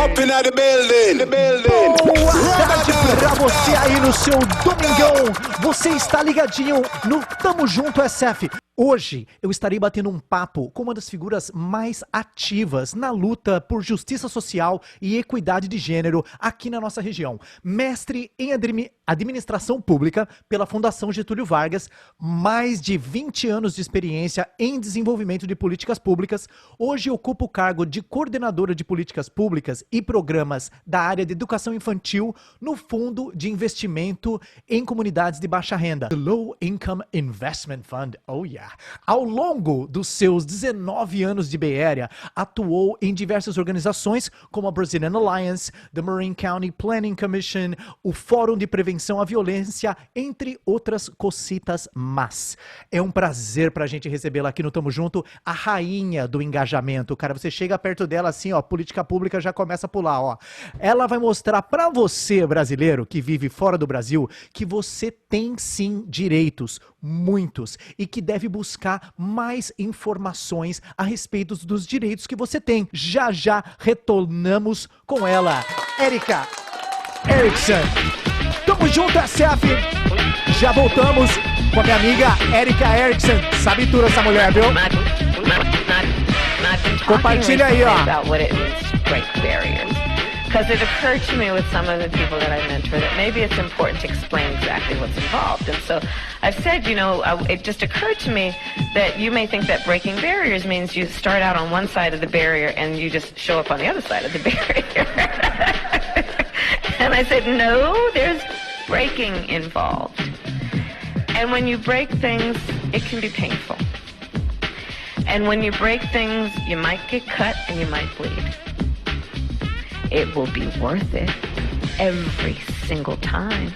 Up in the building, Boa tarde pra você aí no seu domingão. Você está ligadinho no Tamo Junto SF. Hoje eu estarei batendo um papo com uma das figuras mais ativas na luta por justiça social e equidade de gênero aqui na nossa região. Mestre em administração pública pela Fundação Getúlio Vargas, mais de 20 anos de experiência em desenvolvimento de políticas públicas. Hoje ocupa o cargo de coordenadora de políticas públicas e programas da área de educação infantil no Fundo de Investimento em Comunidades de Baixa Renda, The Low Income Investment Fund. Oh yeah! Ao longo dos seus 19 anos de Bay Area, atuou em diversas organizações como a Brazilian Alliance, the Marin County Planning Commission, o Fórum de Prevenção à Violência, entre outras cocitas más. É um prazer pra gente recebê-la aqui no Tamo Junto, a rainha do engajamento. Cara, você chega perto dela assim, ó, política pública já começa a pular, ó. Ela vai mostrar pra você, brasileiro, que vive fora do Brasil, que você tem sim direitos, muitos, e que deve buscar mais informações a respeito dos direitos que você tem. Já já retornamos com ela, Erika Erickson. Tamo junto, SF. Já voltamos com a minha amiga Erika Erickson. Sabe tudo essa mulher, viu? Compartilha aí, ó. Because it occurred to me with some of the people that I mentor that maybe it's important to explain exactly what's involved. And so I've said, you know, it just occurred to me that you may think that breaking barriers means you start out on one side of the barrier and you just show up on the other side of the barrier. And I said, no, there's breaking involved. And when you break things, it can be painful. And when you break things, you might get cut and you might bleed. It will be worth it every single time,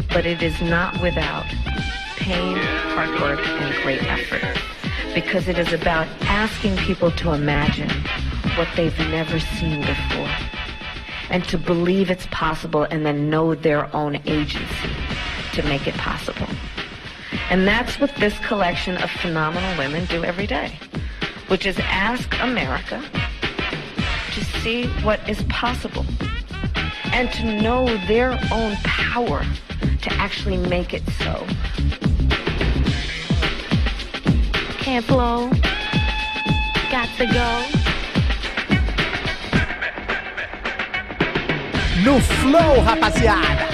but it is not without pain, hard work, and great effort, because it is about asking people to imagine what they've never seen before and to believe it's possible and then know their own agency to make it possible. And that's what this collection of phenomenal women do every day, which is ask America to see what is possible and to know their own power to actually make it so. Can't flow, got to go. No flow, rapaziada.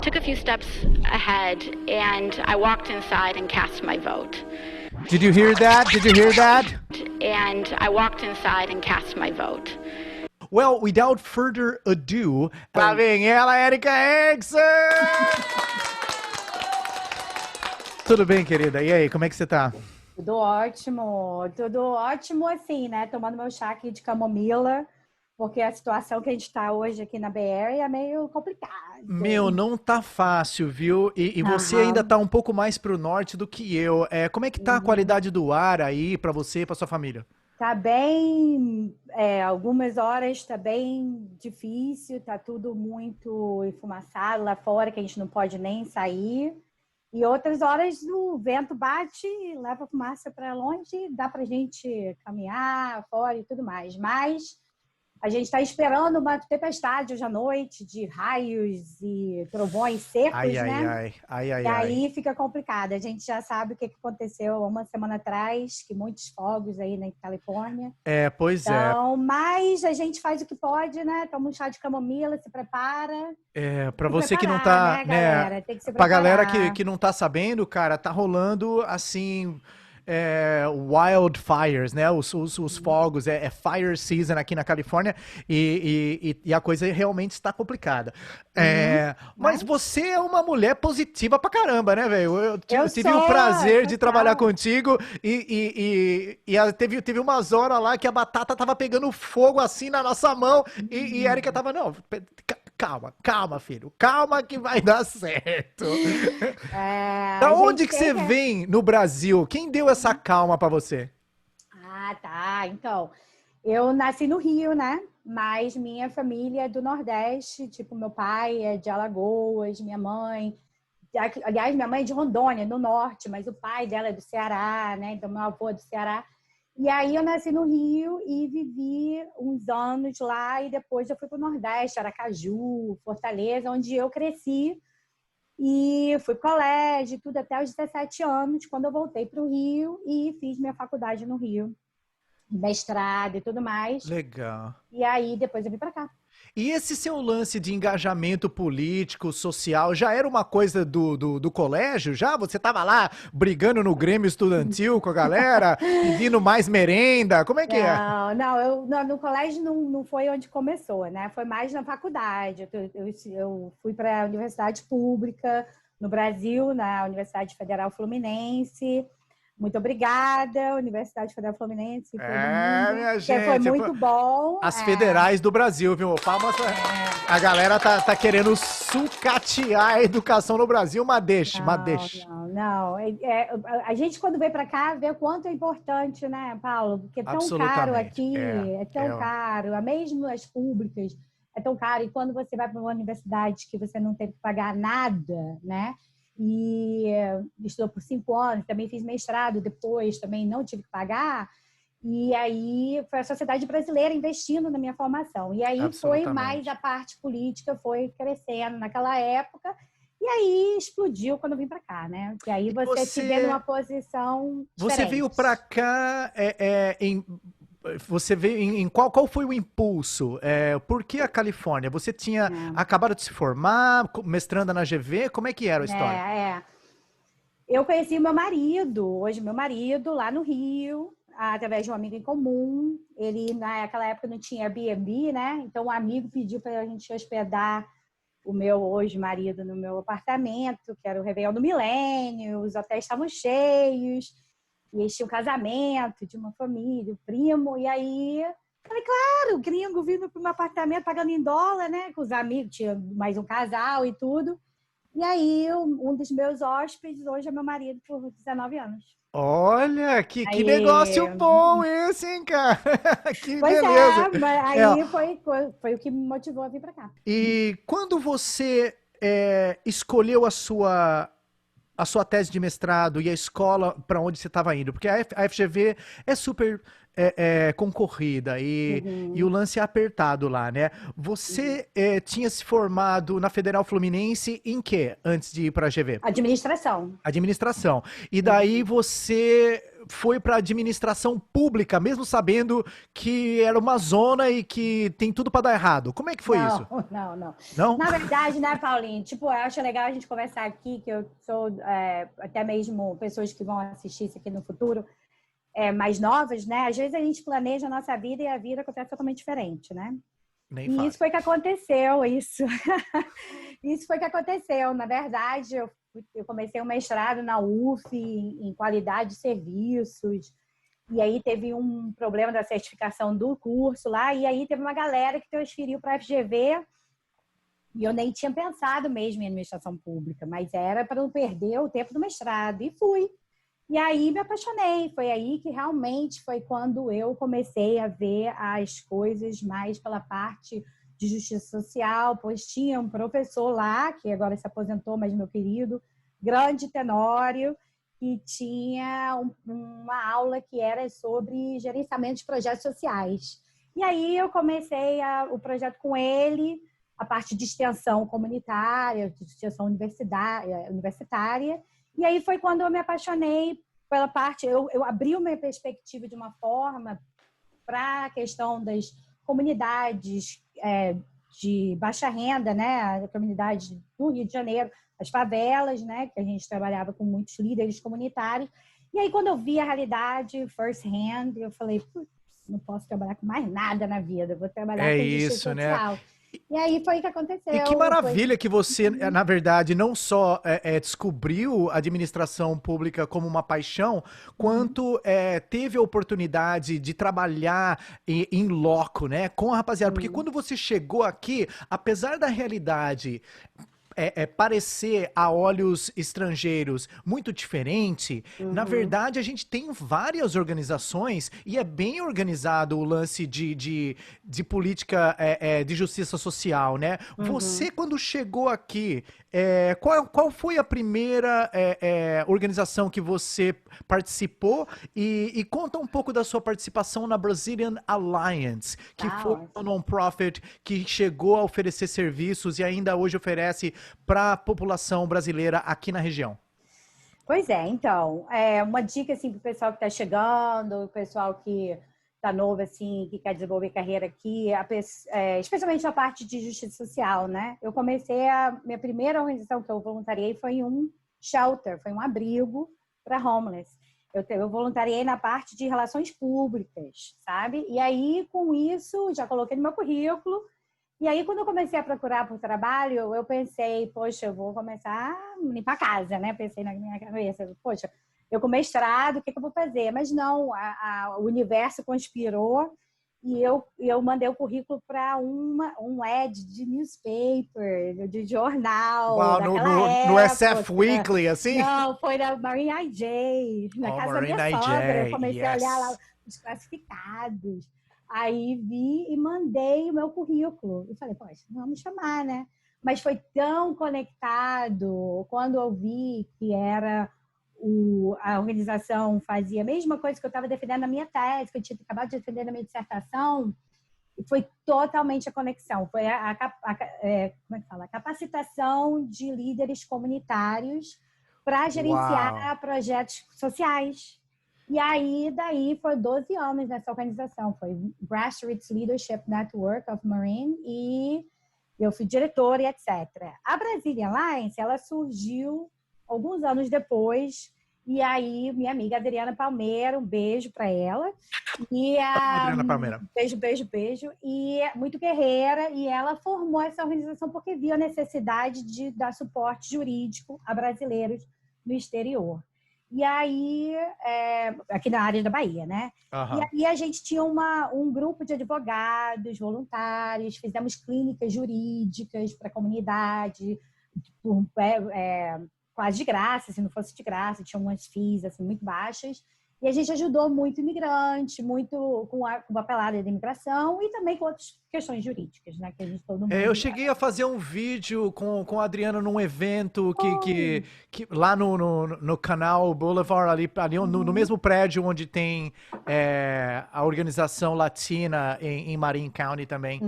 Took a few steps ahead and I walked inside and cast my vote. Did you hear that? Did you hear that? And I walked inside and cast my vote. Well, without further ado, lá vem ela, Erika Erickson! Tudo bem, querida? E aí, como é que você tá? Tudo ótimo assim, né? Tomando meu chá aqui de camomila. Porque a situação que a gente está hoje aqui na Bay Area é meio complicada. Meu, não tá fácil, viu? E você ainda tá um pouco mais pro norte do que eu. Como é que tá a qualidade do ar aí pra você e pra sua família? Tá bem, algumas horas tá bem difícil, tá tudo muito enfumaçado lá fora, que a gente não pode nem sair. E outras horas o vento bate, leva a fumaça para longe, dá pra gente caminhar fora e tudo mais. Mas a gente está esperando uma tempestade hoje à noite de raios e trovões secos, né? E aí fica complicado. A gente já sabe o que aconteceu uma semana atrás, que muitos fogos aí na Califórnia. Pois é. Então, mas a gente faz o que pode, né? Toma um chá de camomila, se prepara. Para você que não tá, né, galera? Tem que se pra preparar. galera que não tá sabendo, cara, tá rolando assim... wildfires, né? Os fogos, fire season aqui na Califórnia e a coisa realmente está complicada. Mas você é uma mulher positiva pra caramba, né, velho? Eu tive o prazer de trabalhar contigo e teve umas horas lá que a batata tava pegando fogo assim na nossa mão e Erika tava, não, calma, filho. Calma que vai dar certo. Da onde que você vem no Brasil? Quem deu essa calma pra você? Ah, tá. Então, eu nasci no Rio, né? mas minha família é do Nordeste, tipo, meu pai é de Alagoas, minha mãe... Aliás, minha mãe é de Rondônia, no Norte, mas o pai dela é do Ceará, né? Então, meu avô é do Ceará. E aí eu nasci no Rio e vivi uns anos lá e depois eu fui para o Nordeste, Aracaju, Fortaleza, onde eu cresci e fui para o colégio, tudo até os 17 anos, quando eu voltei para o Rio e fiz minha faculdade no Rio, mestrado e tudo mais. Legal. E aí depois eu vim para cá. E esse seu lance de engajamento político, social, já era uma coisa do colégio? Já? Você tava lá brigando no Grêmio Estudantil com a galera, pedindo mais merenda? Como é que é? No colégio não foi onde começou, né? Foi mais na faculdade. Eu fui para a universidade pública no Brasil, na Universidade Federal Fluminense. Muito obrigada, Universidade Federal Fluminense. Minha gente. Foi muito bom. As federais do Brasil, viu? Palmas. A galera tá querendo sucatear a educação no Brasil, mas deixa. Não. A gente, quando vem para cá, vê o quanto é importante, né, Paulo? Porque é tão caro aqui, é tão caro. Mesmo as públicas, é tão caro. E quando você vai para uma universidade que você não tem que pagar nada, né? E estudou por 5 anos, também fiz mestrado depois, também não tive que pagar. E aí foi a sociedade brasileira investindo na minha formação. E aí foi mais a parte política, foi crescendo naquela época. E aí explodiu quando eu vim para cá, né? E aí você se vê numa posição diferente. Você veio para cá Você veio em qual foi o impulso? Por que a Califórnia? Você tinha acabado de se formar, mestranda na GV? Como é que era a história? Eu conheci meu marido, hoje meu marido, lá no Rio, através de um amigo em comum. Ele, naquela época, não tinha Airbnb, né? Então, um amigo pediu para a gente hospedar o meu hoje marido no meu apartamento, que era o Réveillon do Milênio, os hotéis estavam cheios. E eles tinham um casamento de uma família, o primo, e aí falei, claro, gringo vindo para um apartamento pagando em dólar, né? Com os amigos, tinha mais um casal e tudo. E aí, um dos meus hóspedes hoje é meu marido por 19 anos. Olha, que negócio bom esse, hein, cara? Que beleza. Mas foi o que me motivou a vir para cá. E quando você escolheu a sua tese de mestrado e a escola para onde você estava indo? Porque a FGV é super concorrida e o lance é apertado lá, né? Você tinha se formado na Federal Fluminense em quê, antes de ir para a GV? Administração. E daí você foi para administração pública, mesmo sabendo que era uma zona e que tem tudo para dar errado. Como é que foi isso? Não? Na verdade, né, Paulinho? Tipo, eu acho legal a gente conversar aqui, que eu sou até mesmo pessoas que vão assistir isso aqui no futuro, mais novas, né? Às vezes a gente planeja a nossa vida e a vida acontece totalmente diferente, né? E isso foi que aconteceu, isso foi que aconteceu. Na verdade, eu comecei um mestrado na UF em qualidade de serviços, e aí teve um problema da certificação do curso lá, e aí teve uma galera que transferiu para a FGV, e eu nem tinha pensado mesmo em administração pública, mas era para não perder o tempo do mestrado, e fui. E aí me apaixonei, foi aí que realmente foi quando eu comecei a ver as coisas mais pela parte de justiça social, pois tinha um professor lá, que agora se aposentou, mas meu querido, grande Tenório, que tinha uma aula que era sobre gerenciamento de projetos sociais. E aí eu comecei o projeto com ele, a parte de extensão comunitária, de extensão universitária. E aí foi quando eu me apaixonei pela parte... Eu abri uma perspectiva de uma forma para a questão das comunidades de baixa renda, né? A comunidade do Rio de Janeiro, as favelas, né? Que a gente trabalhava com muitos líderes comunitários. E aí, quando eu vi a realidade first hand, eu falei, não posso trabalhar com mais nada na vida, vou trabalhar com justiça social. Né? E aí foi o que aconteceu. E que maravilha que você, na verdade, não só descobriu a administração pública como uma paixão, quanto teve a oportunidade de trabalhar em loco, né, com a rapaziada. Porque quando você chegou aqui, apesar da realidade parecer a olhos estrangeiros muito diferente, na verdade a gente tem várias organizações e é bem organizado o lance de política de justiça social, né? Você, quando chegou aqui, qual foi a primeira organização que você participou? E conta um pouco da sua participação na Brazilian Alliance, que foi uma non-profit que chegou a oferecer serviços e ainda hoje oferece para a população brasileira aqui na região. Pois é, então, uma dica assim para o pessoal que está chegando, o pessoal que está novo, assim, que quer desenvolver carreira aqui, especialmente a parte de justiça social, né? Eu comecei, minha primeira organização que eu voluntariei foi um shelter, foi um abrigo para homeless. Eu voluntariei na parte de relações públicas, sabe? E aí, com isso, já coloquei no meu currículo. E aí, quando eu comecei a procurar por trabalho, eu pensei, poxa, eu vou começar a limpar a casa, né? Pensei na minha cabeça, poxa, eu com mestrado, o que eu vou fazer? Mas não, o universo conspirou e eu mandei o currículo para um ad de newspaper, de jornal. Uau, no SF Weekly, assim? Não, foi na Marine IJ, na casa da minha sogra. Eu comecei a olhar lá os classificados. Aí vi e mandei o meu currículo. E falei, poxa, vamos me chamar, né? Mas foi tão conectado. Quando eu vi que a organização fazia a mesma coisa que eu estava defendendo na minha tese, que eu tinha acabado de defender na minha dissertação, foi totalmente a conexão. Foi como é que fala? A capacitação de líderes comunitários para gerenciar projetos sociais. E aí, daí, foi 12 anos nessa organização. Foi Grassroots Leadership Network of Marine e eu fui diretora e etc. A Brazilian Alliance, ela surgiu alguns anos depois. E aí, minha amiga Adriana Palmeira, um beijo para ela. E Adriana Palmeira. Beijo, beijo, beijo. E muito guerreira. E ela formou essa organização porque viu a necessidade de dar suporte jurídico a brasileiros no exterior. E aí, aqui na área da Bahia, né? Uhum. E aí a gente tinha um grupo de advogados voluntários, fizemos clínicas jurídicas para a comunidade, quase de graça, se não fosse de graça, tinha umas fees assim, muito baixas. E a gente ajudou muito imigrante, muito com a papelada de imigração e também com outras questões jurídicas, né? Que a gente todo mundo... Eu cheguei a fazer um vídeo com a Adriana num evento que lá no canal Boulevard, ali no mesmo prédio onde tem a organização latina em Marin County também.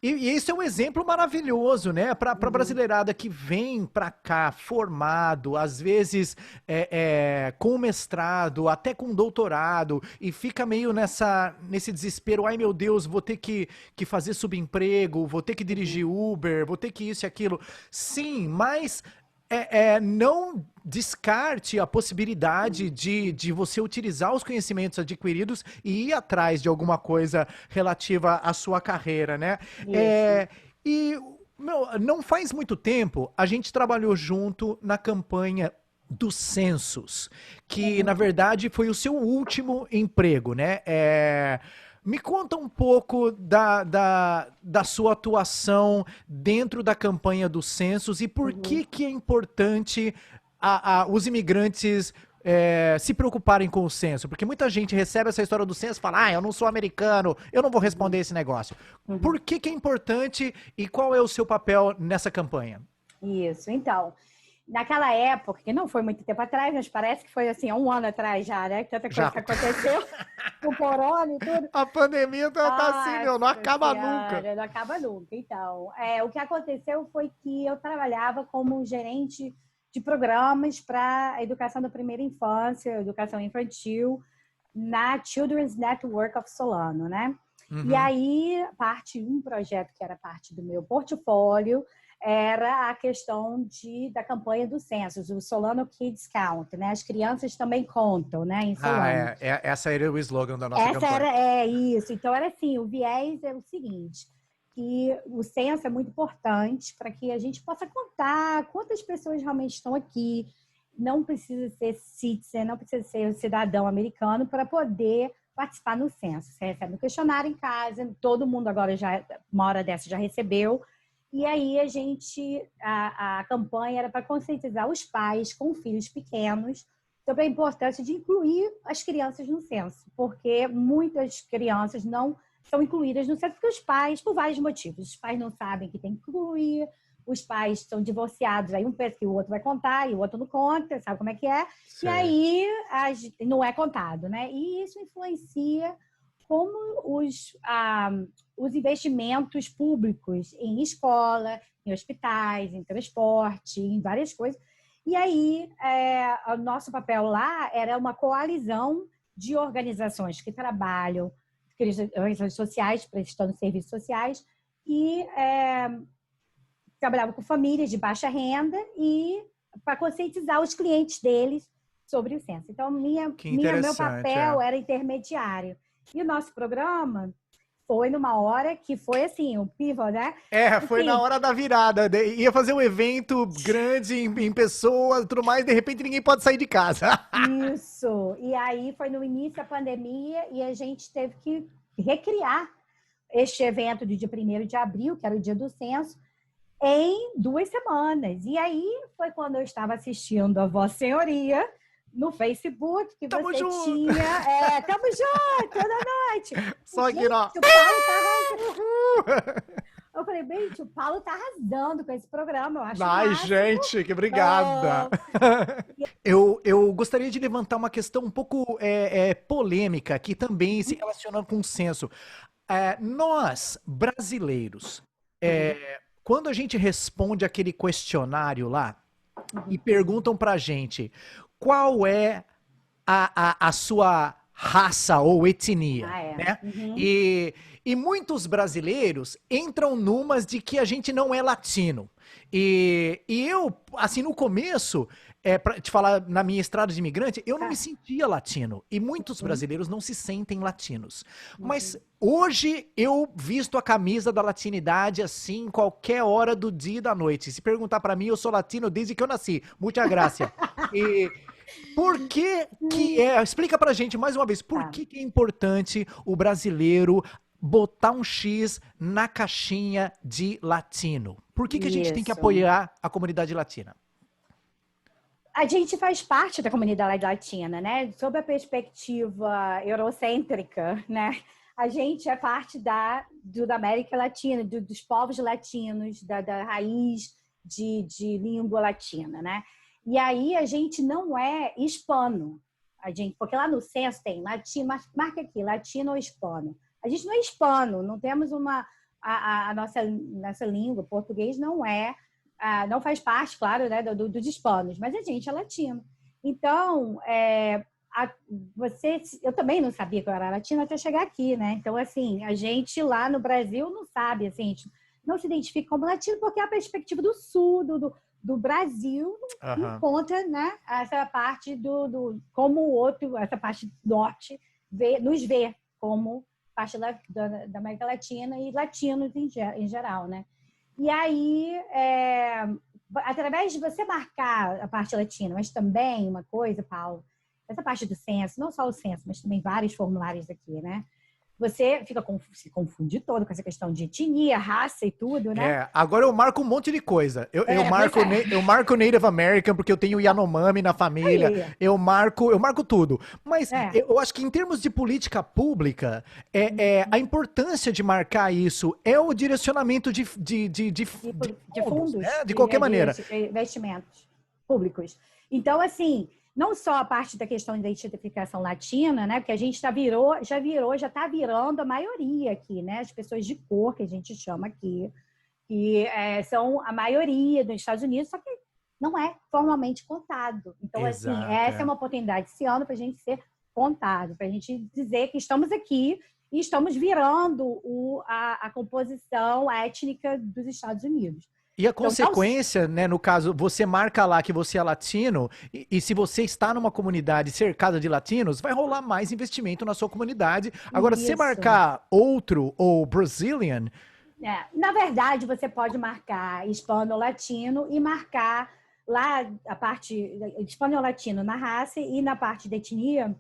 E esse é um exemplo maravilhoso, né? Para a brasileirada que vem para cá formado, às vezes com mestrado, até com doutorado, e fica meio nesse desespero. Ai, meu Deus, vou ter que fazer subemprego, vou ter que dirigir Uber, vou ter que isso e aquilo. Sim, mas... não descarte a possibilidade de você utilizar os conhecimentos adquiridos e ir atrás de alguma coisa relativa à sua carreira, né? Não faz muito tempo, a gente trabalhou junto na campanha dos censos, que na verdade foi o seu último emprego, né? Me conta um pouco da sua atuação dentro da campanha dos censos e por que é importante os imigrantes se preocuparem com o censo. Porque muita gente recebe essa história do censo e fala, eu não sou americano, eu não vou responder esse negócio. Por que é importante e qual é o seu papel nessa campanha? Isso, então... Naquela época, que não foi muito tempo atrás, mas parece que foi assim, há um ano atrás já, né? Que tanta coisa que aconteceu com o corona e tudo. A pandemia tá assim, não acaba nunca. Não acaba nunca. Então, o que aconteceu foi que eu trabalhava como gerente de programas para a educação da primeira infância, educação infantil, na Children's Network of Solano, né? E aí, um projeto que era parte do meu portfólio, era a questão da campanha do censo, o Solano Kids Count, né? As crianças também contam, né? Em Solano. Essa era o slogan da nossa campanha. Isso. Então, era assim, o viés é o seguinte, que o censo é muito importante para que a gente possa contar quantas pessoas realmente estão aqui. Não precisa ser citizen, não precisa ser cidadão americano para poder participar no censo. Você recebe um questionário em casa, todo mundo agora uma hora dessa já recebeu. E aí a campanha era para conscientizar os pais com filhos pequenos sobre a importância de incluir as crianças no censo, porque muitas crianças não são incluídas no censo porque os pais, por vários motivos, os pais não sabem que tem que incluir, os pais são divorciados, aí um pensa que o outro vai contar e o outro não conta, sabe como é que é? Sim. E aí não é contado, né? E isso influencia como os investimentos públicos em escola, em hospitais, em transporte, em várias coisas. E aí, o nosso papel lá era uma coalizão de organizações que trabalham, organizações sociais, prestando serviços sociais, e trabalhavam com famílias de baixa renda e para conscientizar os clientes deles sobre o censo. Então, meu papel era intermediário. E o nosso programa foi numa hora que foi assim, o pivô, né? Foi na hora da virada. Ia fazer um evento grande em pessoas e tudo mais, de repente ninguém pode sair de casa. Isso. E aí foi no início da pandemia e a gente teve que recriar este evento do dia 1º de abril, que era o dia do censo, em 2 semanas. E aí foi quando eu estava assistindo a Vossa Senhoria no Facebook, que Tamo você junto. tinha... Tamo junto, toda noite. Só que não. O Paulo tava... Eu falei, gente, o Paulo tá arrasando com esse programa, eu acho. Ai, gente, que obrigada. Eu gostaria de levantar uma questão um pouco polêmica, que também se relaciona com o censo. Nós, brasileiros, quando a gente responde aquele questionário lá e perguntam pra gente qual é a sua raça ou etnia, né? E muitos brasileiros entram numas de que a gente não é latino. E eu, assim, no começo, pra te falar, na minha estrada de imigrante, eu não me sentia latino. E muitos brasileiros não se sentem latinos. Mas hoje eu visto a camisa da latinidade, assim, qualquer hora do dia e da noite. Se perguntar pra mim, eu sou latino desde que eu nasci. Muita graça. E por que explica pra gente mais uma vez, por que é importante o brasileiro botar um X na caixinha de latino? Por que a gente tem que apoiar a comunidade latina? A gente faz parte da comunidade latina, né? Sob a perspectiva eurocêntrica, né? A gente é parte da América Latina, dos povos latinos, da raiz de língua latina, né? E aí a gente não é hispano, porque lá no censo tem latino, marca aqui, latino ou hispano. A gente não é hispano, não temos a nossa língua, português não faz parte, claro, né, dos hispanos, mas a gente é latino. Então, eu também não sabia que eu era latina até chegar aqui, né? Então, assim, a gente lá no Brasil não sabe, assim, a gente não se identifica como latino porque é a perspectiva do sul, do Brasil, encontra, né, essa parte como o outro, essa parte norte nos vê como parte da América Latina e latinos em geral, né? E aí, através de você marcar a parte latina, mas também uma coisa, Paulo, essa parte do censo, não só o censo, mas também vários formulários aqui, né? Você se confunde todo com essa questão de etnia, raça e tudo, né? Agora eu marco um monte de coisa. Eu marco Native American porque eu tenho Yanomami na família. Eu marco tudo. Mas eu acho que em termos de política pública, a importância de marcar isso é o direcionamento de fundos, né? De qualquer maneira. De investimentos públicos. Então, assim, não só a parte da questão da identificação latina, né? Porque a gente já está virando a maioria aqui, né? As pessoas de cor, que a gente chama aqui, que são a maioria dos Estados Unidos, só que não é formalmente contado. Então, assim, essa é uma oportunidade esse ano para a gente ser contado, para a gente dizer que estamos aqui e estamos virando a composição étnica dos Estados Unidos. E a consequência, né, no caso, você marca lá que você é latino, e se você está numa comunidade cercada de latinos, vai rolar mais investimento na sua comunidade. Agora, se marcar outro ou Brazilian... Na verdade, você pode marcar hispano-latino e marcar lá a parte hispano-latino na raça e na parte da etnia,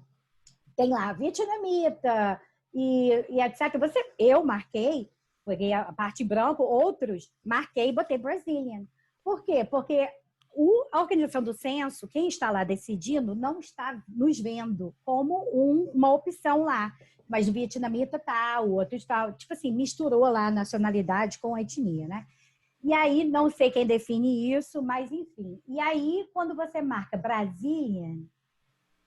tem lá vietnamita e etc. Eu marquei peguei a parte branca, outros, marquei e botei Brazilian. Por quê? Porque a organização do censo, quem está lá decidindo, não está nos vendo como uma opção lá. Mas o vietnamita tá, o outro está, tipo assim, misturou lá a nacionalidade com a etnia, né? E aí, não sei quem define isso, mas enfim. E aí, quando você marca Brazilian,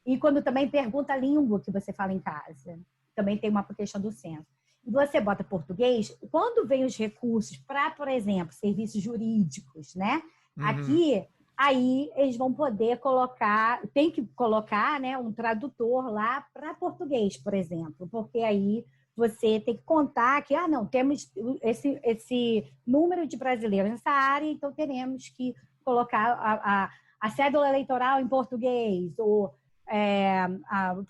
e quando também pergunta a língua que você fala em casa, também tem uma questão do censo. E você bota português, quando vem os recursos para, por exemplo, serviços jurídicos, né? Aqui, aí eles vão poder colocar, tem que colocar, né, um tradutor lá para português, por exemplo, porque aí você tem que contar que, não, temos esse número de brasileiros nessa área, então teremos que colocar a cédula eleitoral em português, ou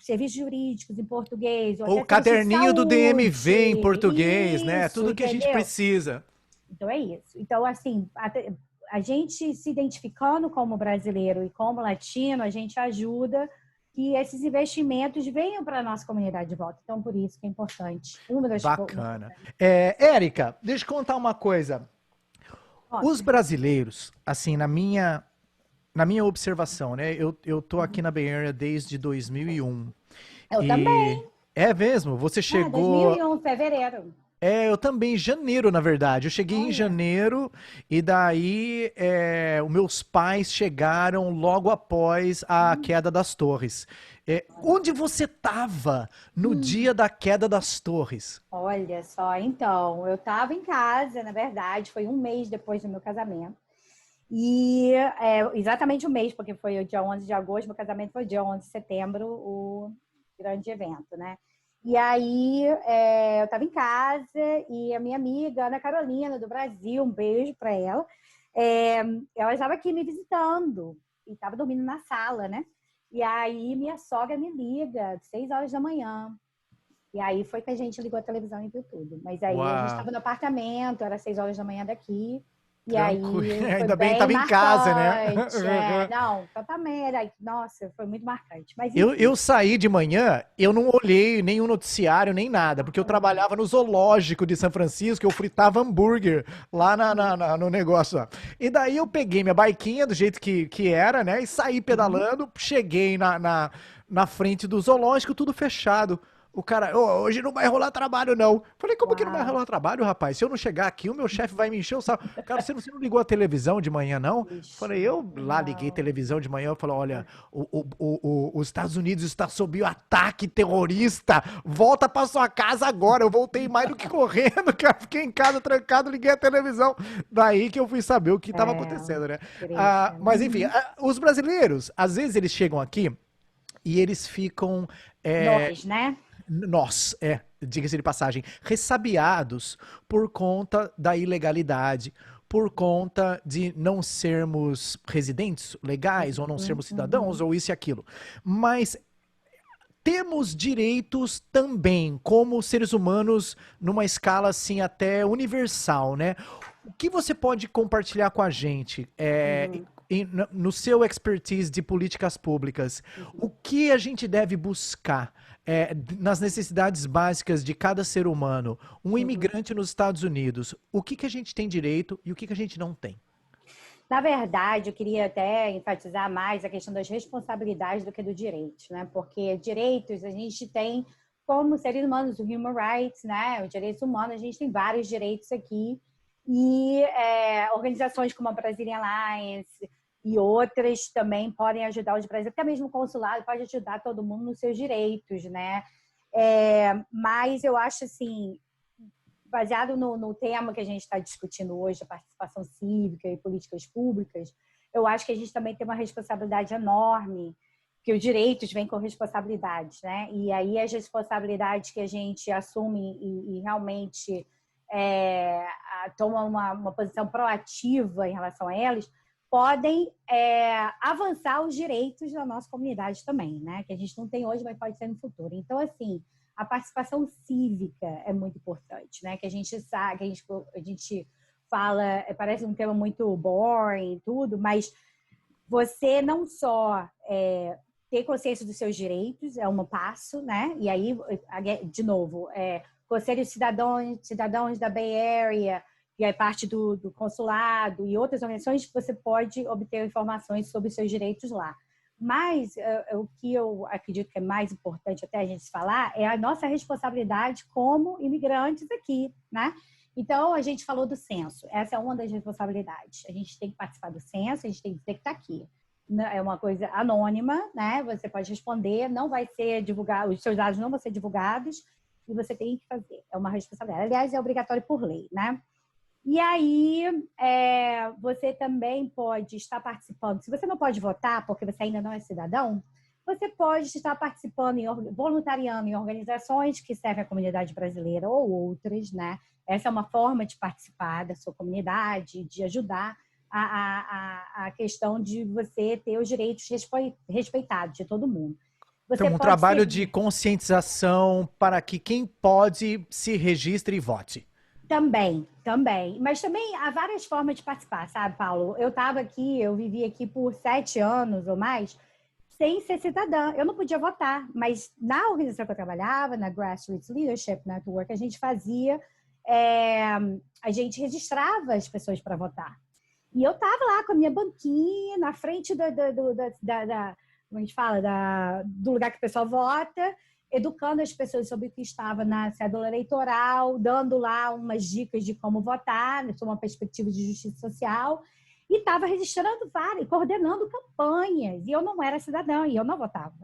serviços jurídicos em português. Ou o caderninho do DMV em português, isso, né? Tudo que a gente precisa. Então, é isso. Então, assim, a gente se identificando como brasileiro e como latino, a gente ajuda que esses investimentos venham para a nossa comunidade de volta. Então, por isso que é importante. Bacana. Érica, deixa eu contar uma coisa. Os brasileiros, assim, na minha observação, né? Eu tô aqui na Bay Area desde 2001. Eu também. É mesmo? Você chegou... 2001, fevereiro. Eu também, em janeiro, na verdade. Eu cheguei em janeiro e daí os meus pais chegaram logo após a queda das torres. Onde você estava no dia da queda das torres? Olha só, então, eu estava em casa, na verdade, foi um mês depois do meu casamento. E exatamente um mês, porque foi o dia 11 de agosto, meu casamento foi dia 11 de setembro, o grande evento, né? E aí, eu estava em casa e a minha amiga, Ana Carolina, do Brasil, um beijo para ela, ela estava aqui me visitando e estava dormindo na sala, né? E aí, minha sogra me liga, 6 horas da manhã. E aí, foi que a gente ligou a televisão e viu tudo. Mas aí, a gente estava no apartamento, era 6 horas da manhã daqui. E aí, ainda bem que estava em casa, né? Não, totalmente. Nossa, foi muito marcante. Mas, eu saí de manhã, eu não olhei nenhum noticiário, nem nada, porque eu trabalhava no zoológico de São Francisco, eu fritava hambúrguer lá no negócio. E daí eu peguei minha biquinha do jeito que era, né? E saí pedalando, cheguei na frente do zoológico, tudo fechado. O cara, hoje não vai rolar trabalho, não. Falei, como que não vai rolar trabalho, rapaz? Se eu não chegar aqui, o meu chefe vai me encher o saco. Cara, você não ligou a televisão de manhã, não? Falei, eu lá liguei televisão de manhã, eu falei, olha, os Estados Unidos está sob o ataque terrorista, volta pra sua casa agora. Eu voltei mais do que correndo, cara, fiquei em casa trancado, liguei a televisão. Daí que eu fui saber o que estava acontecendo, né? Mas enfim, os brasileiros, às vezes eles chegam aqui e eles ficam... diga-se de passagem, ressabiados por conta da ilegalidade, por conta de não sermos residentes legais, ou não sermos cidadãos, ou isso e aquilo. Mas temos direitos também, como seres humanos, numa escala assim até universal, né? O que você pode compartilhar com a gente no seu expertise de políticas públicas? O que a gente deve buscar nas necessidades básicas de cada ser humano? Um imigrante nos Estados Unidos, o que a gente tem direito e o que a gente não tem? Na verdade, eu queria até enfatizar mais a questão das responsabilidades do que do direito, né? Porque direitos a gente tem como seres humanos, o human rights, né? Os direitos humanos, a gente tem vários direitos aqui. E organizações como a Brazilian Alliance e outras também podem ajudar os brasileiros, até mesmo o consulado pode ajudar todo mundo nos seus direitos, né? Mas eu acho assim, baseado no tema que a gente está discutindo hoje, a participação cívica e políticas públicas, eu acho que a gente também tem uma responsabilidade enorme, que os direitos vêm com responsabilidades, né? E aí as responsabilidades que a gente assume e realmente toma uma posição proativa em relação a elas, podem avançar os direitos da nossa comunidade também, né? Que a gente não tem hoje, mas pode ser no futuro. Então, assim, a participação cívica é muito importante, né? Que a gente sabe, a gente fala, parece um tema muito boring e tudo, mas você não só ter consciência dos seus direitos é um passo, né? E aí, de novo, Conselho de Cidadãos da Bay Area, que é parte do consulado, e outras organizações, você pode obter informações sobre os seus direitos lá. Mas o que eu acredito que é mais importante até a gente falar é a nossa responsabilidade como imigrantes aqui, né? Então, a gente falou do censo. Essa é uma das responsabilidades. A gente tem que participar do censo, a gente tem que dizer que está aqui. É uma coisa anônima, né? Você pode responder, não vai ser divulgado, os seus dados não vão ser divulgados e você tem que fazer. É uma responsabilidade. Aliás, é obrigatório por lei, né? E aí, você também pode estar participando. Se você não pode votar, porque você ainda não é cidadão, você pode estar participando, voluntariando em organizações que servem à comunidade brasileira ou outras, né? Essa é uma forma de participar da sua comunidade, de ajudar a questão de você ter os direitos respeitados de todo mundo. Você Então, um trabalho de conscientização para que quem pode se registre e vote. Também. Mas também há várias formas de participar, sabe, Paulo? Eu vivi aqui por 7 anos ou mais, sem ser cidadã. Eu não podia votar, mas na organização que eu trabalhava, na Grassroots Leadership Network, a gente fazia, a gente registrava as pessoas para votar. E eu estava lá com a minha banquinha, na frente como a gente fala, do lugar que o pessoal vota, educando as pessoas sobre o que estava na cédula eleitoral, dando lá umas dicas de como votar, sob uma perspectiva de justiça social, e estava registrando coordenando campanhas, e eu não era cidadã, e eu não votava.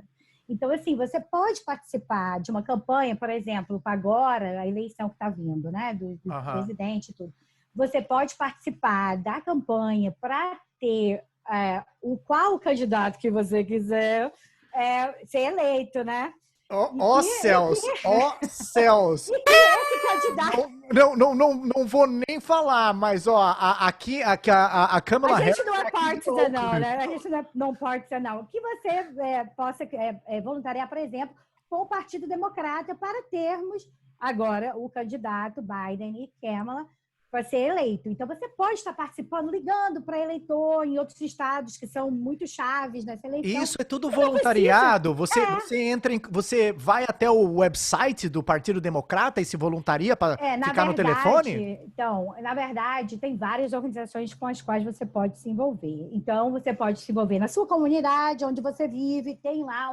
Então, assim, você pode participar de uma campanha, por exemplo, agora, a eleição que está vindo, né, do presidente e tudo. Você pode participar da campanha para ter qual candidato que você quiser ser eleito, né? Céus! Céus! Esse candidato... Não vou nem falar, mas aqui a Kamala Harris... A gente não é partisan, não, né? A gente não é partisan, não. Que você possa voluntariar, por exemplo, com o Partido Democrata para termos agora o candidato Biden e Kamala para ser eleito. Então, você pode estar participando, ligando para eleitor em outros estados que são muito chaves nessa eleição. Isso é tudo voluntariado. Você você vai até o website do Partido Democrata e se voluntaria para ficar no telefone? Então, na verdade, tem várias organizações com as quais você pode se envolver. Então, você pode se envolver na sua comunidade, onde você vive, tem lá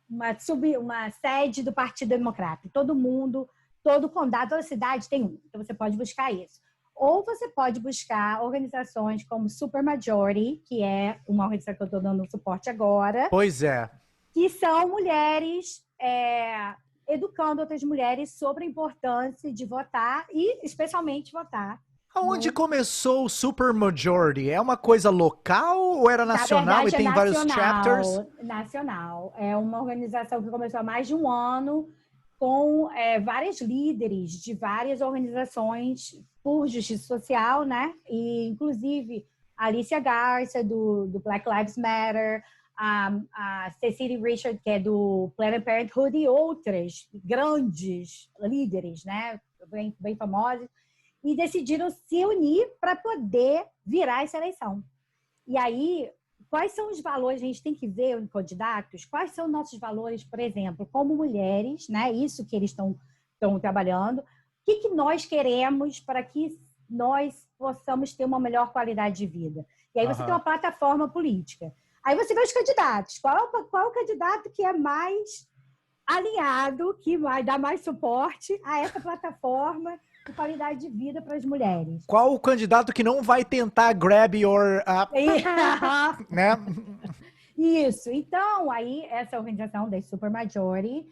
uma sede do Partido Democrata. Todo condado, toda cidade tem um. Então, você pode buscar isso. Ou você pode buscar organizações como Supermajority, que é uma organização que eu estou dando suporte agora. Pois é. Que são mulheres educando outras mulheres sobre a importância de votar e, especialmente, votar. Aonde começou o Supermajority? É uma coisa local ou era nacional e tem vários chapters? Nacional. É uma organização que começou há mais de um ano, com vários líderes de várias organizações por justiça social, né? E, inclusive, a Alicia Garza, do Black Lives Matter, a Cecily Richard, que é do Planned Parenthood, e outras grandes líderes, né? Bem famosas, e decidiram se unir para poder virar essa eleição. E aí, quais são os valores? A gente tem que ver os candidatos, quais são nossos valores, por exemplo, como mulheres, né? Isso que eles estão trabalhando. O que nós queremos para que nós possamos ter uma melhor qualidade de vida? E aí você tem uma plataforma política. Aí você vê os candidatos. Qual o candidato que é mais alinhado, que vai dar mais suporte a essa plataforma de qualidade de vida para as mulheres? Qual o candidato que não vai tentar grab your... né? Isso. Então, aí, essa organização da Supermajority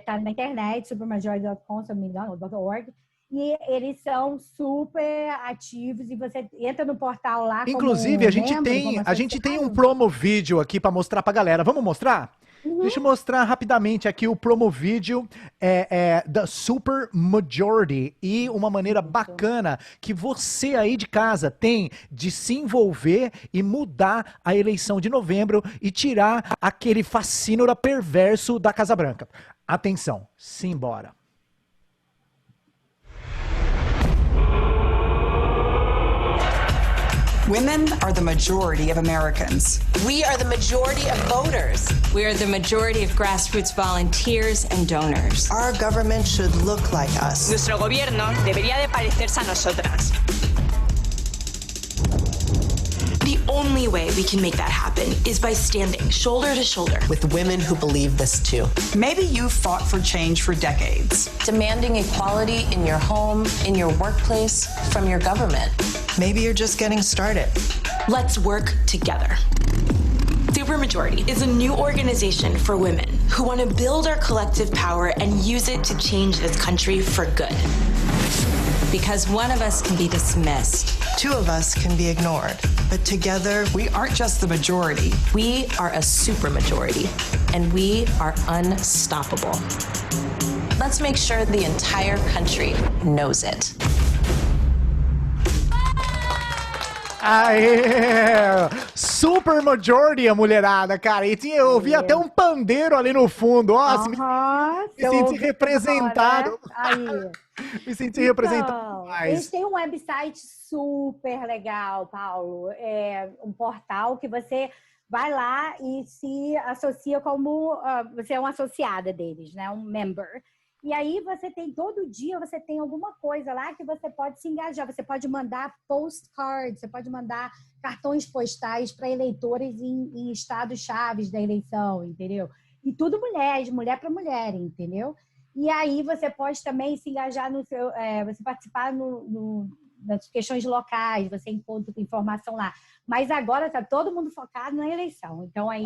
tá na internet, supermajority.com, se não me engano, .org, e eles são super ativos e você entra no portal lá. Inclusive, a gente tem um promo vídeo aqui para mostrar pra galera. Vamos mostrar? Deixa eu mostrar rapidamente aqui o promo vídeo da Supermajority e uma maneira bacana que você aí de casa tem de se envolver e mudar a eleição de novembro e tirar aquele fascínio perverso da Casa Branca. Atenção, simbora. Women are the majority of Americans. We are the majority of voters. We are the majority of grassroots volunteers and donors. Our government should look like us. Nuestro gobierno debería de parecerse a nosotras. The only way we can make that happen is by standing shoulder to shoulder with women who believe this too. Maybe you've fought for change for decades. Demanding equality in your home, in your workplace, from your government. Maybe you're just getting started. Let's work together. Supermajority is a new organization for women who want to build our collective power and use it to change this country for good. Because one of us can be dismissed. Two of us can be ignored. But together, we aren't just the majority. We are a supermajority, and we are unstoppable. Let's make sure the entire country knows it. Aê! Super majority, a mulherada, cara. E eu ouvi até um pandeiro ali no fundo. Ó, me senti representado. Aí. Me senti representado mais. Eles têm um website super legal, Paulo. É um portal que você vai lá e se associa como... você é uma associada deles, né? Um member. E aí você tem, todo dia, você tem alguma coisa lá que você pode se engajar. Você pode mandar postcards, você pode mandar cartões postais para eleitores em estados chaves da eleição, entendeu? E tudo mulher, de mulher para mulher, entendeu? E aí você pode também se engajar no seu... você participar nas questões locais, você encontra informação lá. Mas agora está todo mundo focado na eleição. Então aí,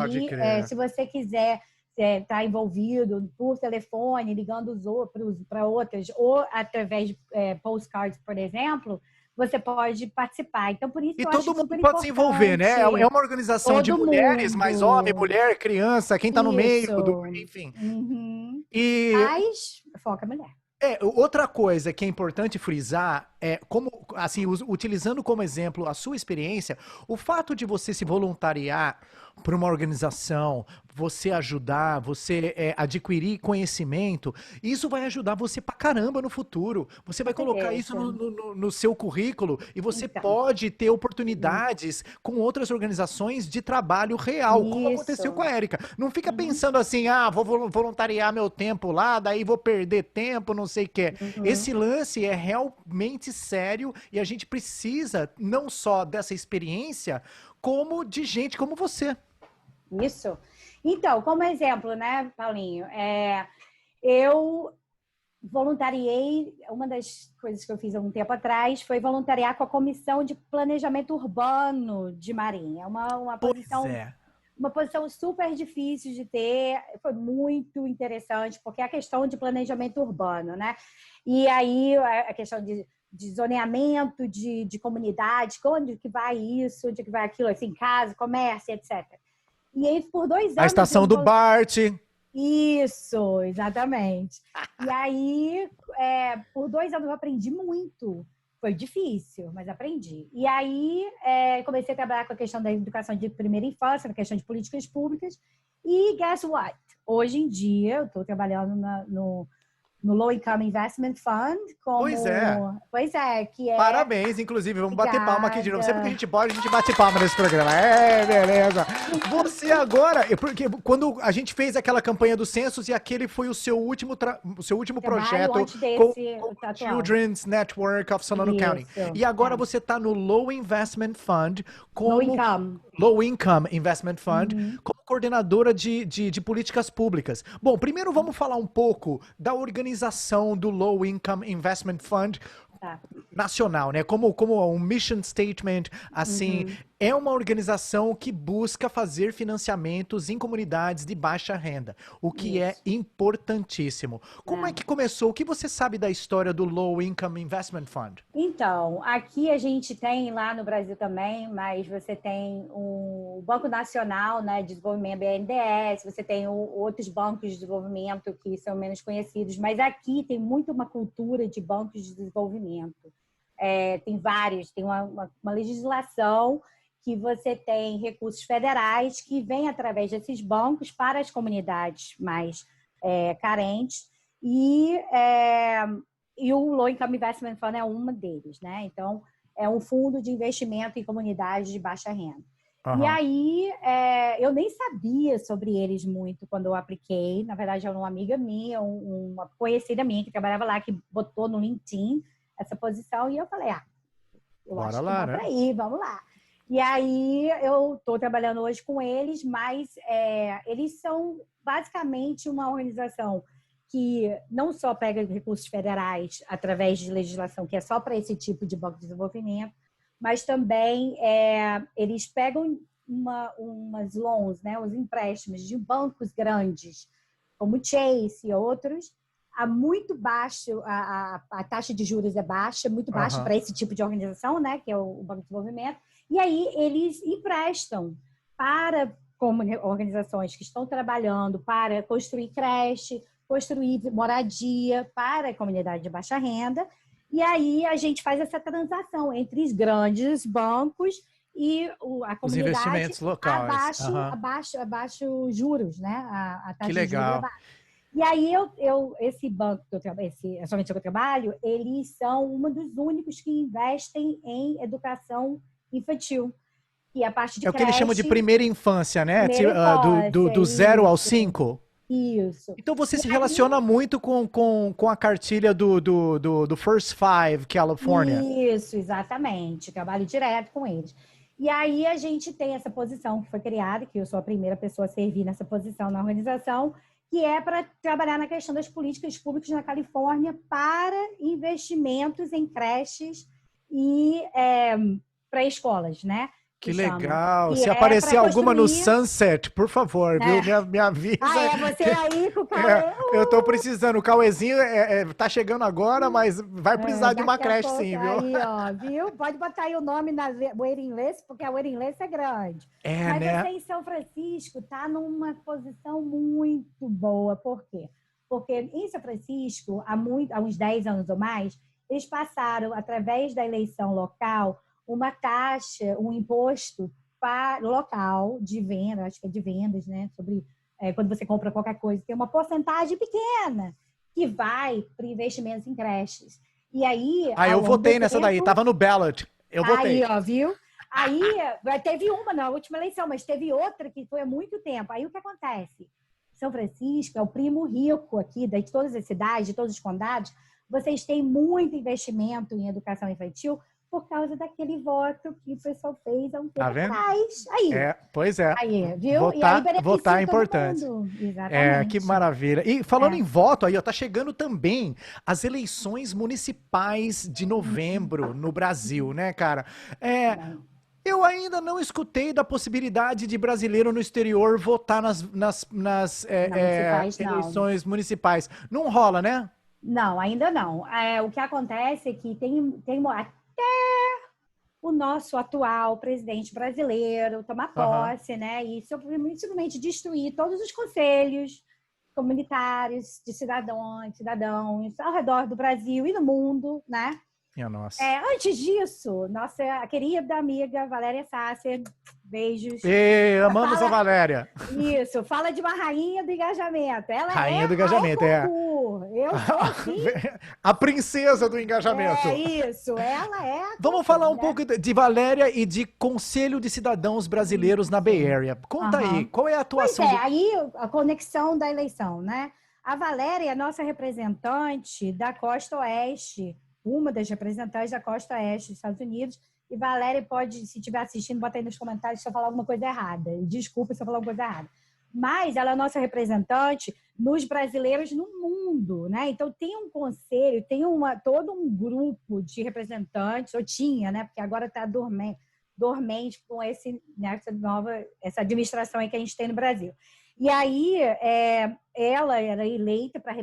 se você quiser... está envolvido por telefone, ligando para outras, ou através de postcards, por exemplo, você pode participar. Então, por isso e eu todo acho mundo super pode se envolver, né? É uma organização todo de mulheres, mundo. mas homem, mulher, criança, quem tá no meio, enfim. Uhum. E... Mas foca a mulher. Outra coisa que é importante frisar é como, assim, utilizando como exemplo a sua experiência, o fato de você se voluntariar para uma organização, você ajudar, você adquirir conhecimento, isso vai ajudar você pra caramba no futuro. Você vai colocar isso no seu currículo e você pode ter oportunidades com outras organizações de trabalho real, como aconteceu com a Érica. Não fica pensando assim, vou voluntariar meu tempo lá, daí vou perder tempo, não sei o que. Esse lance é realmente sério e a gente precisa não só dessa experiência, como de gente como você. Isso. Então, como exemplo, né, Paulinho, eu voluntariei, uma das coisas que eu fiz há um tempo atrás foi voluntariar com a Comissão de Planejamento Urbano de Marinha. Uma posição super difícil de ter, foi muito interessante, porque é a questão de planejamento urbano, né? E aí a questão de zoneamento, de comunidade, onde que vai isso, onde que vai aquilo, assim, casa, comércio, etc. E aí, por 2 anos... A estação do BART. Isso, exatamente. E aí, por 2 anos eu aprendi muito. Foi difícil, mas aprendi. E aí, comecei a trabalhar com a questão da educação de primeira infância, na questão de políticas públicas. E guess what? Hoje em dia, eu estou trabalhando no Low Income Investment Fund. Pois é, que é... Parabéns, inclusive, vamos bater palma aqui de novo. Sempre que a gente pode, a gente bate palma nesse programa. Beleza. Você agora, porque quando a gente fez aquela campanha do Census e aquele foi o seu último projeto com o Children's Network of Solano County. E agora você está no Low Investment Fund, Low Income Investment Fund, como coordenadora de políticas públicas. Bom, primeiro vamos falar um pouco da organização do Low Income Investment Fund nacional, né? Como um mission statement, assim, é uma organização que busca fazer financiamentos em comunidades de baixa renda, o que é importantíssimo. Como é que começou? O que você sabe da história do Low Income Investment Fund? Então, aqui a gente tem, lá no Brasil também, mas você tem o Banco Nacional, né, de Desenvolvimento, BNDES, você tem outros bancos de desenvolvimento que são menos conhecidos, mas aqui tem muito uma cultura de bancos de desenvolvimento. Tem vários, tem uma legislação que você tem recursos federais que vêm através desses bancos para as comunidades mais carentes e o Low Income Investment Fund é uma deles, né? Então, é um fundo de investimento em comunidades de baixa renda. Aham. E aí, eu nem sabia sobre eles muito quando eu apliquei. Na verdade, era uma amiga minha, uma conhecida minha que trabalhava lá, que botou no LinkedIn essa posição. E eu falei, eu Bora acho que lá, dá né? pra ir, vamos lá. E aí, eu estou trabalhando hoje com eles, mas eles são basicamente uma organização que não só pega recursos federais através de legislação, que é só para esse tipo de banco de desenvolvimento, mas também eles pegam umas loans, né, os empréstimos de bancos grandes, como o Chase e outros, a muito baixo, a taxa de juros é baixa, muito baixa Aham. para esse tipo de organização, né, que é o Banco de Desenvolvimento, e aí eles emprestam para organizações que estão trabalhando para construir creche, construir moradia para a comunidade de baixa renda. E aí a gente faz essa transação entre os grandes bancos e a comunidade. Os investimentos locais. Abaixo juros, né? A taxa Que de juros é legal. baixa. E aí esse banco que eu trabalho, somente que eu trabalho, eles são um dos únicos que investem em educação infantil. E a parte de É o que eles chamam de primeira infância, né? Primeira Do infância, 0 ao isso. 5. Isso. Então você se E relaciona muito com a cartilha do First Five California. Isso, exatamente. Trabalho direto com eles. E aí a gente tem essa posição que foi criada, que eu sou a primeira pessoa a servir nessa posição na organização, que é para trabalhar na questão das políticas públicas na Califórnia para investimentos em creches e pré-escolas, né? Que legal. E Se aparecer alguma no construir- Sunset, por favor, viu? Me avisa. Você aí com o Cauê. Eu tô precisando. O Cauêzinho tá chegando agora, mas vai precisar de uma Daqui a creche pouco, sim, viu? Aí, ó, viu? Pode botar aí o nome na waiting list, porque a waiting list é grande. Mas né? você em São Francisco está numa posição muito boa. Por quê? Porque em São Francisco, há uns 10 anos ou mais, eles passaram, através da eleição local, uma taxa, um imposto local de venda, acho que é de vendas, né? Sobre quando você compra qualquer coisa, tem uma porcentagem pequena que vai para investimentos em creches. E aí. Eu votei nessa daí, tava no ballot. Eu votei. Aí, ó, viu? Aí teve uma na última eleição, mas teve outra que foi há muito tempo. Aí o que acontece? São Francisco é o primo rico aqui de todas as cidades, de todos os condados. Vocês têm muito investimento em educação infantil por causa daquele voto que o pessoal fez há um tempo atrás. Aí. Pois é. Aí, viu? Votar é importante. Exatamente. Que maravilha. E falando em voto, aí, ó, tá chegando também as eleições municipais de novembro no Brasil, né, cara? Eu ainda não escutei da possibilidade de brasileiro no exterior votar nas eleições municipais. Não rola, né? Não, ainda não. O que acontece é que tem até o nosso atual presidente brasileiro tomar posse, né? E simplesmente destruir todos os conselhos comunitários de cidadãos ao redor do Brasil e do mundo, né? Minha nossa. Antes disso, nossa querida amiga Valéria Sasser, beijos. Amamos a Valéria. Isso, fala de uma rainha do engajamento. Ela rainha é do engajamento, Eu sou assim. A princesa do engajamento. Isso, ela é. Vamos falar um pouco de Valéria e de Conselho de Cidadãos Brasileiros na Bay Area. Conta aí, qual é a atuação? Aí a conexão da eleição, né? A Valéria é a nossa representante da Costa Oeste, uma das representantes da Costa Oeste dos Estados Unidos. E Valéria pode, se estiver assistindo, bota aí nos comentários se eu falar alguma coisa errada. Desculpa se eu falar alguma coisa errada. Mas ela é nossa representante nos brasileiros no mundo, né? Então tem um conselho, tem todo um grupo de representantes, ou tinha, né? Porque agora está dormente com essa administração aí que a gente tem no Brasil. E aí ela era eleita para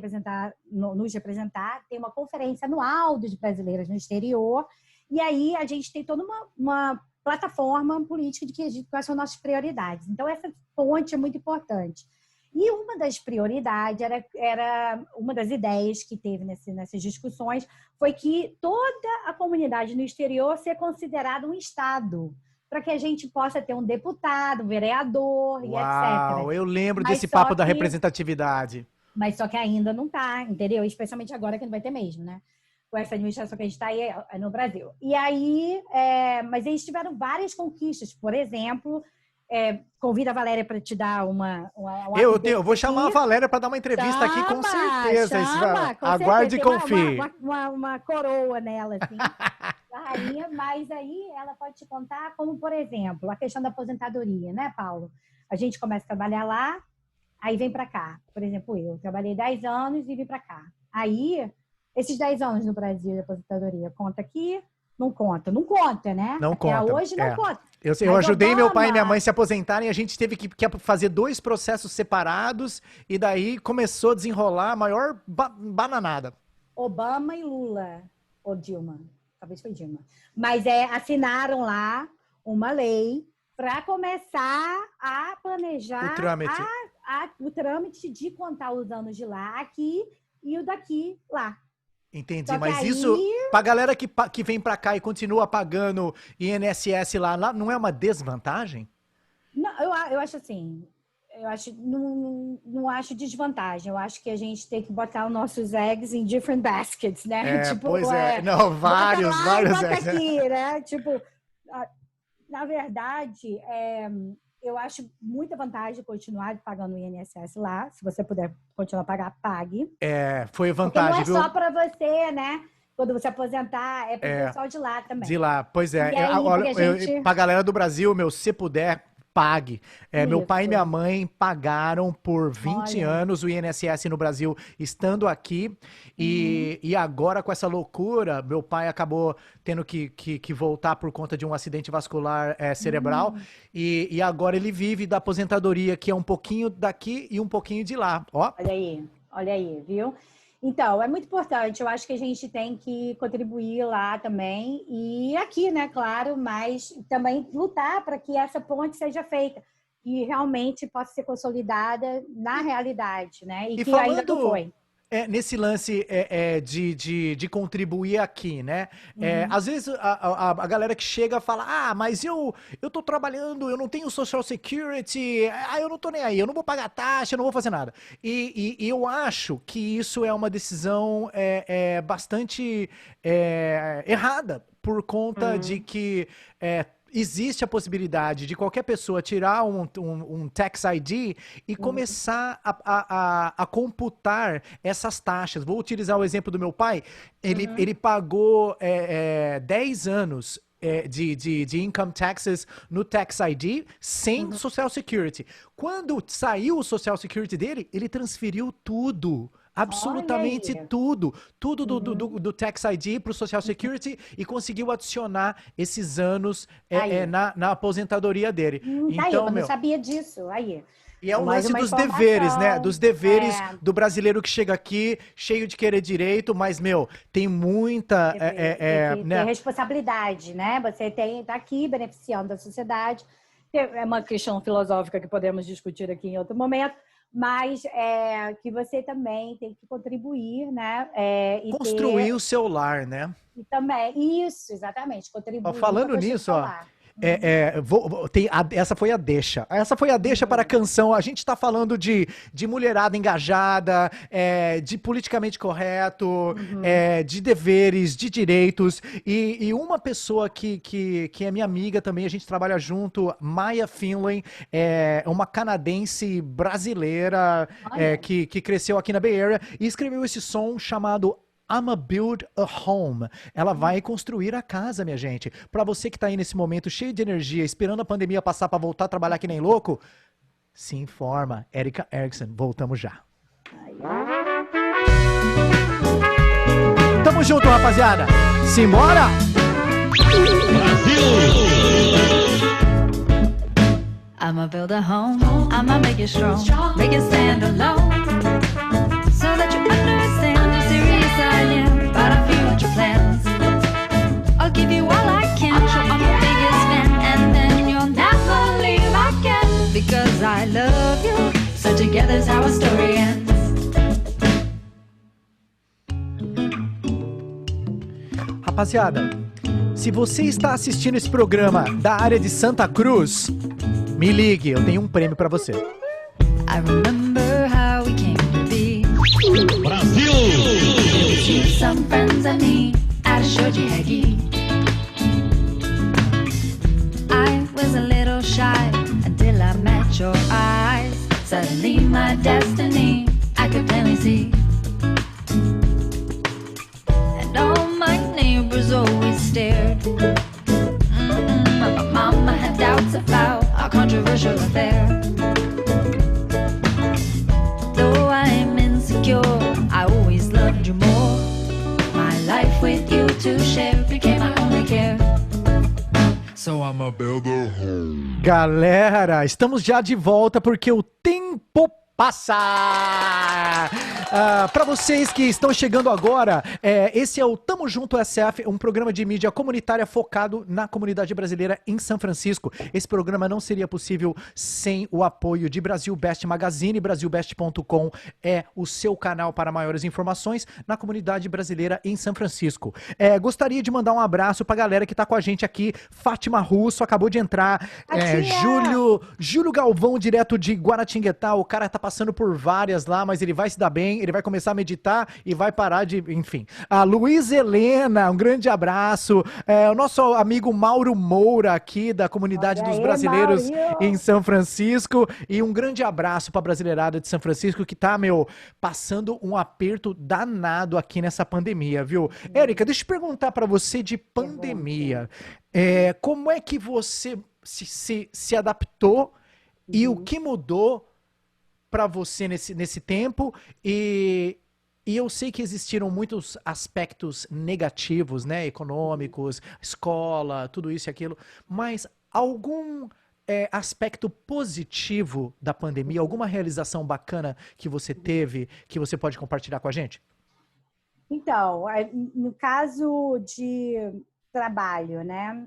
nos representar, tem uma conferência anual dos brasileiros no exterior, e aí a gente tem toda uma plataforma política de quais são nossas prioridades. Então, essa ponte é muito importante. E uma das prioridades era uma das ideias que teve nessas discussões foi que toda a comunidade no exterior ser considerada um Estado, para que a gente possa ter um deputado, um vereador e etc. Eu lembro desse papo da representatividade. Mas só que ainda não está, entendeu? Especialmente agora que não vai ter mesmo, né? com essa administração que a gente está aí no Brasil. E aí, mas eles tiveram várias conquistas. Por exemplo, convida a Valéria para te dar uma eu vou chamar a Valéria para dar uma entrevista aqui, com certeza. Aguarde e confie. Uma coroa nela, assim. Rainha, mas aí ela pode te contar como, por exemplo, a questão da aposentadoria, né, Paulo? A gente começa a trabalhar lá, aí vem para cá. Por exemplo, eu trabalhei 10 anos e vim para cá. Aí, esses 10 anos no Brasil de aposentadoria, conta aqui? Não conta. Não conta, né? Não conta. Hoje não conta. Eu ajudei meu pai e minha mãe se aposentarem, a gente teve que fazer 2 processos separados e daí começou a desenrolar a maior bananada. Obama e Lula, ou Dilma, talvez foi Dilma, mas assinaram lá uma lei para começar a planejar o trâmite de contar os anos de lá aqui e o daqui lá. Entendi, mas isso, pra galera que vem pra cá e continua pagando INSS lá, não é uma desvantagem? Não, eu acho assim, não acho desvantagem, eu acho que a gente tem que botar os nossos eggs em different baskets, né? Não, vários eggs. Aqui, né? Tipo, na verdade, eu acho muita vantagem continuar pagando o INSS lá. Se você puder continuar a pagar, pague. Foi vantagem, porque não é só para você, né? Quando você aposentar, para o pessoal de lá também. De lá, pois é. Aí, pra galera do Brasil, se puder, pague. Meu pai e minha mãe pagaram por 20 anos o INSS no Brasil, estando aqui. E agora, com essa loucura, meu pai acabou tendo que voltar por conta de um acidente vascular cerebral. E agora ele vive da aposentadoria, que é um pouquinho daqui e um pouquinho de lá. Ó. Olha aí, viu? Então, é muito importante. Eu acho que a gente tem que contribuir lá também. E aqui, né, claro, mas também lutar para que essa ponte seja feita e realmente possa ser consolidada na realidade, né? E que ainda não foi. Nesse lance de contribuir aqui, né? Às vezes a galera que chega fala, mas eu tô trabalhando, eu não tenho Social Security, eu não tô nem aí, eu não vou pagar taxa, eu não vou fazer nada. E eu acho que isso é uma decisão bastante errada, por conta de que existe a possibilidade de qualquer pessoa tirar um Tax ID e começar a computar essas taxas. Vou utilizar o exemplo do meu pai. Ele pagou 10 anos de income taxes no Tax ID sem Social Security. Quando saiu o Social Security dele, ele transferiu tudo. Absolutamente tudo do Tax ID para o Social Security e conseguiu adicionar esses anos na aposentadoria dele. Então, eu não sabia disso. E é um lance dos deveres, né? Dos deveres do brasileiro que chega aqui, cheio de querer direito, mas, tem muita... tem responsabilidade, né? Você tá aqui beneficiando da sociedade. É uma questão filosófica que podemos discutir aqui em outro momento. Mas que você também tem que contribuir, né? E construir o seu lar, né? E também, isso, exatamente, contribuir. Falando nisso, essa foi a deixa. Essa foi a deixa para a canção. A gente tá falando de mulherada engajada, de politicamente correto, de deveres, de direitos. E uma pessoa que é minha amiga também, a gente trabalha junto, Maya Finlay, uma canadense brasileira que cresceu aqui na Bay Area e escreveu esse som chamado I'ma Build a Home. Ela vai construir a casa, minha gente. Pra você que tá aí nesse momento cheio de energia, esperando a pandemia passar pra voltar a trabalhar que nem louco, se informa. Erika Erickson, voltamos já. Tamo junto, rapaziada. Simbora! Brasil! I'ma build a home, I'ma make it strong, make it stand alone, so that you understand how serious I am about our future plans. I'll give you all I can, I'm your biggest fan, and then you'll never leave again, because I love you, so together's how our story ends. Rapaziada, se você está assistindo esse programa da área de Santa Cruz, me ligue, eu tenho um prêmio pra você. I remember how we came to be. Brasil! Some friends I need. my destiny, I could plainly see. And all my neighbors always stared. My mama had doubts about our controversial affair. Though I'm insecure, I always loved you more. My life with you to share became my only care. So I'm a builder. Galera, estamos já de volta porque o tempo passa! Para vocês que estão chegando agora, esse é o Tamo Junto SF, um programa de mídia comunitária focado na comunidade brasileira em São Francisco. Esse programa não seria possível sem o apoio de Brasil Best Magazine. BrasilBest.com é o seu canal para maiores informações na comunidade brasileira em São Francisco. Gostaria de mandar um abraço pra galera que tá com a gente aqui. Fátima Russo acabou de entrar. Júlio Galvão, direto de Guaratinguetá. O cara tá passando por várias lá, mas ele vai se dar bem. Ele vai começar a meditar e vai parar de... Enfim. A Luiz Helena, um grande abraço. O nosso amigo Mauro Moura aqui, da comunidade dos brasileiros em São Francisco. E um grande abraço pra brasileirada de São Francisco que tá, passando um aperto danado aqui nessa pandemia, viu? Érica, deixa eu perguntar pra você de pandemia. Como é que você se adaptou e o que mudou para você nesse tempo? E eu sei que existiram muitos aspectos negativos, né, econômicos, escola, tudo isso e aquilo, mas algum aspecto positivo da pandemia, alguma realização bacana que você teve, que você pode compartilhar com a gente? Então, no caso de trabalho, né,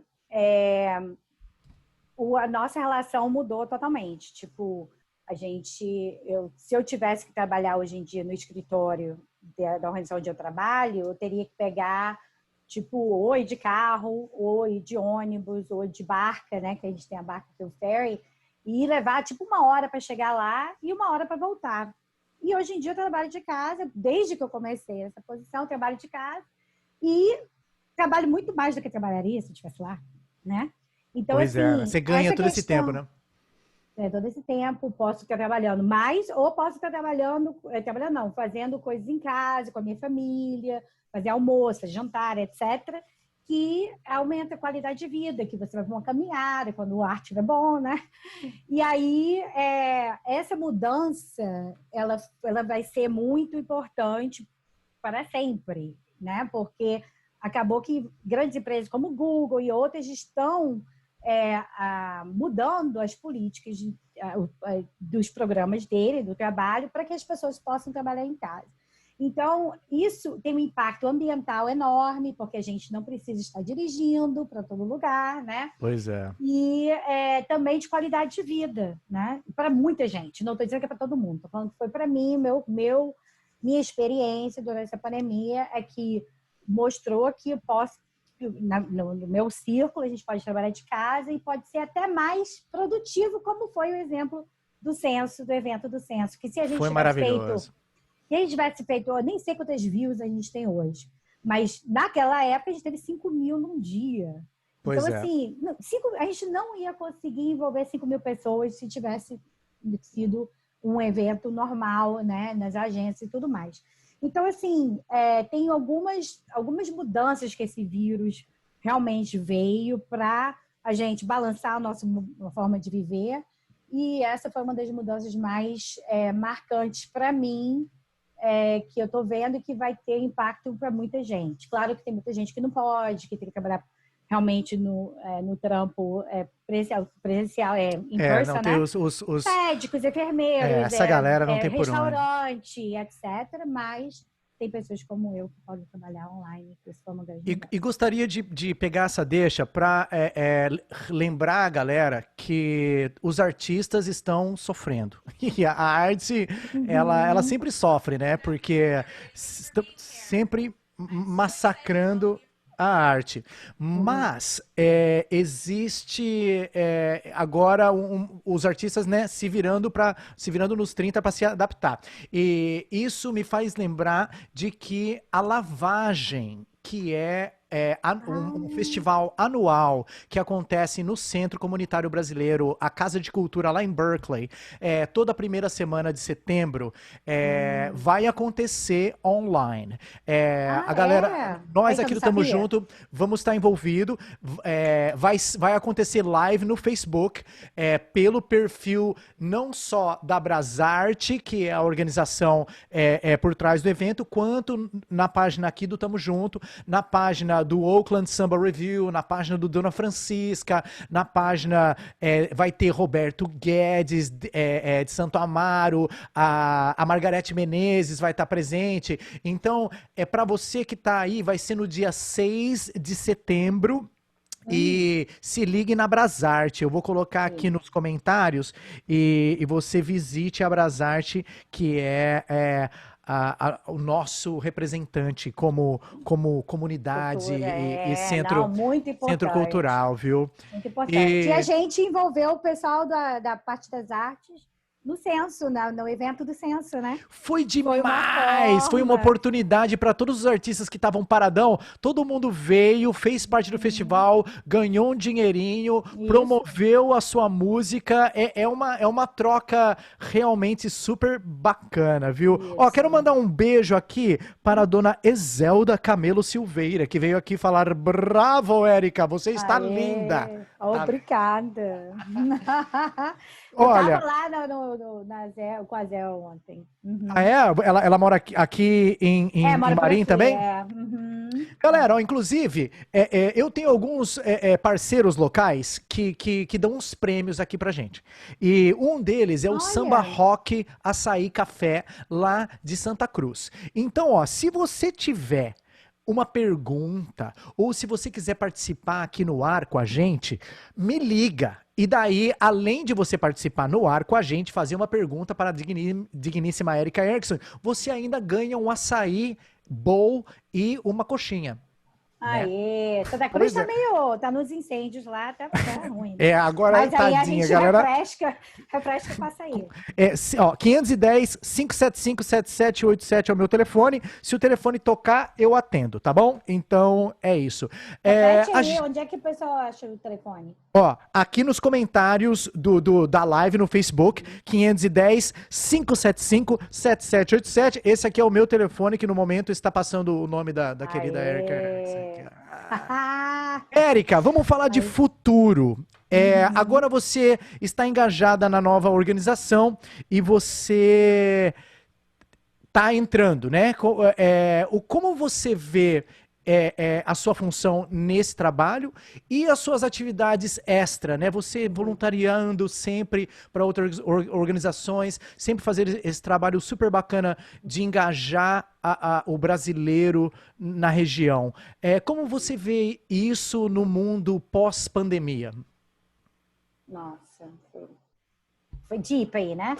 a nossa relação mudou totalmente, tipo... se eu tivesse que trabalhar hoje em dia no escritório da organização onde eu trabalho, eu teria que pegar, tipo, ou ir de carro, ou ir de ônibus, ou de barca, né? Que a gente tem a barca que é o ferry, e levar, tipo, 1 hora para chegar lá e 1 hora para voltar. E hoje em dia eu trabalho de casa, desde que eu comecei essa posição, eu trabalho de casa e trabalho muito mais do que trabalharia se eu estivesse lá, né? Então, pois assim, você ganha todo esse tempo, né? Todo esse tempo, posso estar trabalhando mais ou posso estar fazendo coisas em casa, com a minha família, fazer almoço, jantar, etc., que aumenta a qualidade de vida, que você vai para uma caminhada, quando o ar estiver bom, né? E aí, essa mudança, ela vai ser muito importante para sempre, né? Porque acabou que grandes empresas como o Google e outras estão... mudando as políticas dos programas dele, do trabalho, para que as pessoas possam trabalhar em casa. Então, isso tem um impacto ambiental enorme, porque a gente não precisa estar dirigindo para todo lugar, né? Pois é. E também de qualidade de vida, né? Para muita gente. Não estou dizendo que é para todo mundo, estou falando que foi para mim, minha experiência durante a pandemia é que mostrou que eu posso no meu círculo, a gente pode trabalhar de casa e pode ser até mais produtivo, como foi o exemplo do censo, do evento do censo. Que se a gente foi maravilhoso. Se a gente tivesse feito, eu nem sei quantas views a gente tem hoje, mas naquela época a gente teve 5 mil num dia. Pois então, assim, a gente não ia conseguir envolver 5 mil pessoas se tivesse sido um evento normal, né, nas agências e tudo mais. Então, assim, tem algumas mudanças que esse vírus realmente veio para a gente balançar a nossa forma de viver. E essa foi uma das mudanças mais marcantes para mim, que eu estou vendo que vai ter impacto para muita gente. Claro que tem muita gente que não pode, que tem que trabalhar realmente no trampo presencial, in person, não tem né? os médicos, enfermeiros, essa galera não tem por onde. Restaurante, etc. Mas tem pessoas como eu que podem trabalhar online. Isso foi uma grande e gostaria de pegar essa deixa para lembrar a galera que os artistas estão sofrendo. E a arte, ela sempre sofre, né? Porque estão sempre massacrando a arte. Mas existe agora os artistas, né, se virando nos 30 para se adaptar. E isso me faz lembrar de que a lavagem, que é um festival anual que acontece no Centro Comunitário Brasileiro, a Casa de Cultura lá em Berkeley, toda a primeira semana de setembro, vai acontecer online. A galera, nós aqui do Tamo Junto, vamos estar envolvidos. Vai acontecer live no Facebook, pelo perfil não só da Brasarte, que é a organização por trás do evento, quanto na página aqui do Tamo Junto, na página do Oakland Samba Review, na página do Dona Francisca, na página vai ter Roberto Guedes, de Santo Amaro, a Margarete Menezes vai estar presente. Então, para você que está aí, vai ser no dia 6 de setembro. E se ligue na Brasarte. Eu vou colocar aqui nos comentários e você visite a Brasarte, que é o nosso representante como comunidade e centro cultural, viu? Muito importante. E a gente envolveu o pessoal da parte das artes no censo, no evento do censo, né? Foi demais! Foi uma oportunidade para todos os artistas que estavam paradão. Todo mundo veio, fez parte do festival, ganhou um dinheirinho, promoveu a sua música. É uma troca realmente super bacana, viu? Ó, quero mandar um beijo aqui para a dona Ezelda Camelo Silveira, que veio aqui falar: bravo, Érica, você está linda! Obrigada! Olha, eu tava lá com a Zel ontem. Ela mora aqui em Marim também? Galera, ó, inclusive, eu tenho alguns parceiros locais que dão uns prêmios aqui pra gente. E um deles é o Samba Rock Açaí Café, lá de Santa Cruz. Então, ó, se você tiver uma pergunta, ou se você quiser participar aqui no ar com a gente, me liga. E daí, além de você participar no ar com a gente, fazer uma pergunta para a digníssima Erika Erickson, você ainda ganha um açaí bowl e uma coxinha. Aê, Santa Cruz tá nos incêndios lá, tá ruim. Agora mas aí tadinha, a gente galera. refresca com açaí. 510-575-7787 é o meu telefone. Se o telefone tocar, eu atendo, tá bom? Então, é isso. Onde é que o pessoal acha o telefone? Ó, aqui nos comentários da live no Facebook, 510-575-7787. Esse aqui é o meu telefone, que no momento está passando o nome da querida Erika. Érica, vamos falar de futuro. Agora você está engajada na nova organização e você está entrando, né? Como você vê a sua função nesse trabalho e as suas atividades extra, né? Você voluntariando sempre para outras organizações, sempre fazer esse trabalho super bacana de engajar o brasileiro na região. Como você vê isso no mundo pós-pandemia? Nossa, foi deep aí, né?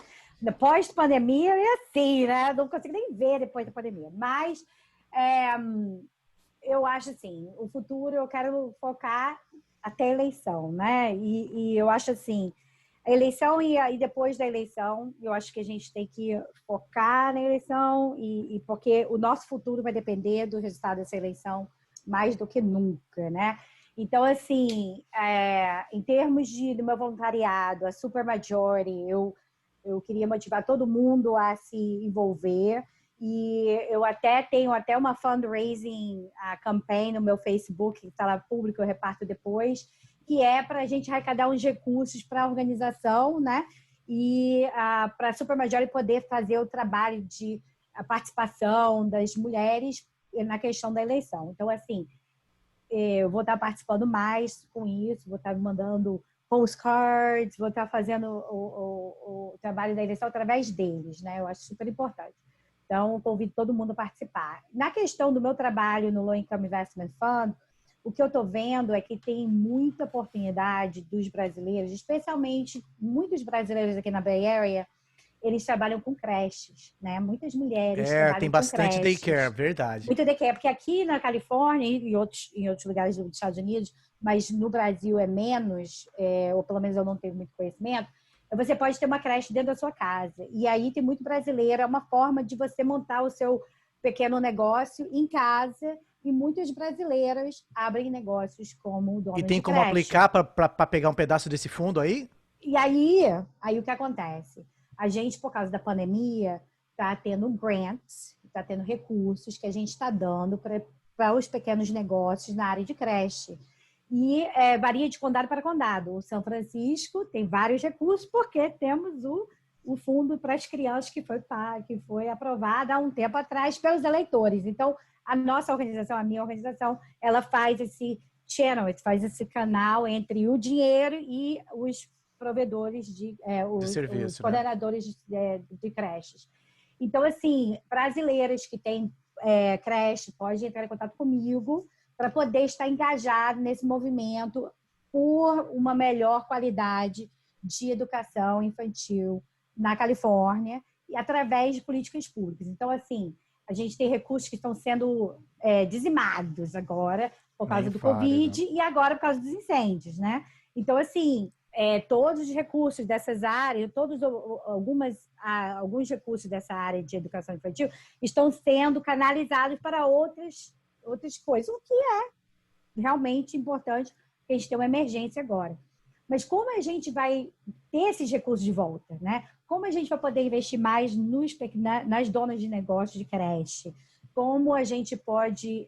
Pós-pandemia é assim, né? Não consigo nem ver depois da pandemia. Mas eu acho assim, o futuro eu quero focar até a eleição, né? E eu acho assim, a eleição e depois da eleição, eu acho que a gente tem que focar na eleição e porque o nosso futuro vai depender do resultado dessa eleição mais do que nunca, né? Então, assim, em termos do meu voluntariado, a Supermajority, eu queria motivar todo mundo a se envolver. E eu tenho uma fundraising campaign no meu Facebook, que está lá público, eu reparto depois, que é para a gente arrecadar uns recursos para a organização, né? E para a Supermajority poder fazer o trabalho de participação das mulheres na questão da eleição. Então, assim, eu vou estar participando mais com isso, vou estar mandando postcards, vou estar fazendo o trabalho da eleição através deles, né? Eu acho super importante. Então, eu convido todo mundo a participar. Na questão do meu trabalho no Low Income Investment Fund, o que eu estou vendo é que tem muita oportunidade dos brasileiros, especialmente muitos brasileiros aqui na Bay Area, eles trabalham com creches, né? Muitas mulheres trabalham tem com bastante creches. daycare, verdade. Muito daycare, porque aqui na Califórnia e em outros lugares dos Estados Unidos, mas no Brasil é menos, ou pelo menos eu não tenho muito conhecimento, você pode ter uma creche dentro da sua casa. E aí tem muito brasileiro, é uma forma de você montar o seu pequeno negócio em casa e muitas brasileiras abrem negócios como donas de E tem como creche. aplicar para pegar um pedaço desse fundo aí? E aí o que acontece? A gente, por causa da pandemia, está tendo grants, está tendo recursos que a gente está dando para os pequenos negócios na área de creche. E varia de condado para condado. O São Francisco tem vários recursos porque temos o fundo para as crianças que foi aprovado há um tempo atrás pelos eleitores. Então, a nossa organização, a minha organização, ela faz esse channel, faz esse canal entre o dinheiro e os provedores os coordenadores de creches. Então, assim, brasileiras que têm creche podem entrar em contato comigo para poder estar engajado nesse movimento por uma melhor qualidade de educação infantil na Califórnia e através de políticas públicas. Então, assim, a gente tem recursos que estão sendo dizimados agora por causa do Covid e agora por causa dos incêndios, né? Então, assim, todos os recursos dessas áreas, alguns recursos dessa área de educação infantil estão sendo canalizados para outras coisas, o que é realmente importante, porque a gente tem uma emergência agora. Mas como a gente vai ter esses recursos de volta, né? Como a gente vai poder investir mais nas donas de negócios de creche? Como a gente pode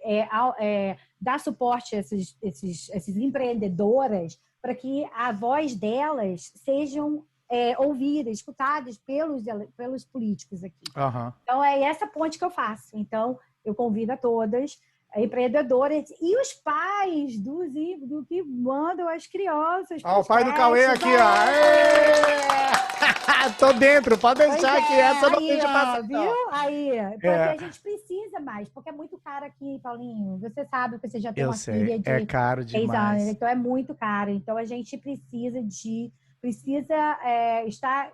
dar suporte a essas empreendedoras para que a voz delas sejam ouvidas, escutadas pelos políticos aqui. Uhum. Então, é essa ponte que eu faço. Então, eu convido a todas, empreendedoras e os pais do que mandam as crianças. O pai do Cauê aqui, ó. Tô dentro, pode deixar aqui. Essa não deixa passar. Viu? Aí, porque a gente precisa mais, porque é muito caro aqui, Paulinho. Você sabe que você já tem uma filha de é caro 6 demais. anos, então é muito caro. Então a gente precisa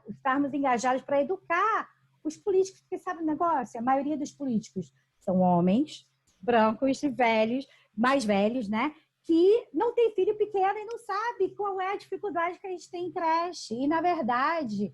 estarmos engajados para educar os políticos que sabem o negócio. A maioria dos políticos são homens, brancos e velhos, mais velhos, né? Que não tem filho pequeno e não sabe qual é a dificuldade que a gente tem em creche. E, na verdade,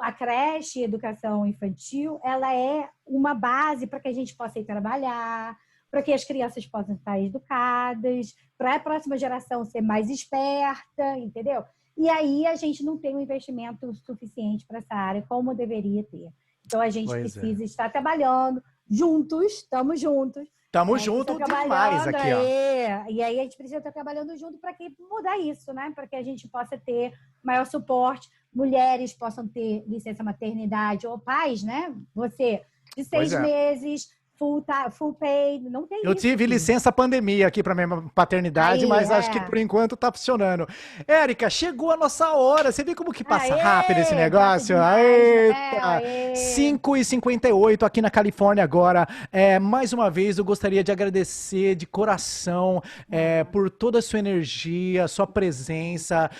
a creche e a educação infantil, ela é uma base para que a gente possa ir trabalhar, para que as crianças possam estar educadas, para a próxima geração ser mais esperta, entendeu? E aí a gente não tem um investimento suficiente para essa área como deveria ter. Então, a gente precisa estar trabalhando juntos, estamos juntos. Estamos juntos demais aqui, ó. E aí a gente precisa estar trabalhando junto para mudar isso, né? Para que a gente possa ter maior suporte, mulheres possam ter licença maternidade, ou pais, né? Você, de 6 meses, full pay, não tem isso. Eu tive licença pandemia aqui para minha paternidade, mas acho que por enquanto tá funcionando. Érica, chegou a nossa hora. Você vê como que passa rápido esse negócio? Eita! 5h58 aqui na Califórnia agora. Mais uma vez eu gostaria de agradecer de coração por toda a sua energia, sua presença,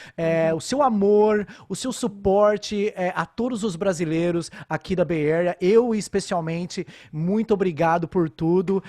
o seu amor, o seu suporte a todos os brasileiros aqui da Bay Area. Eu especialmente, muito obrigado por tudo.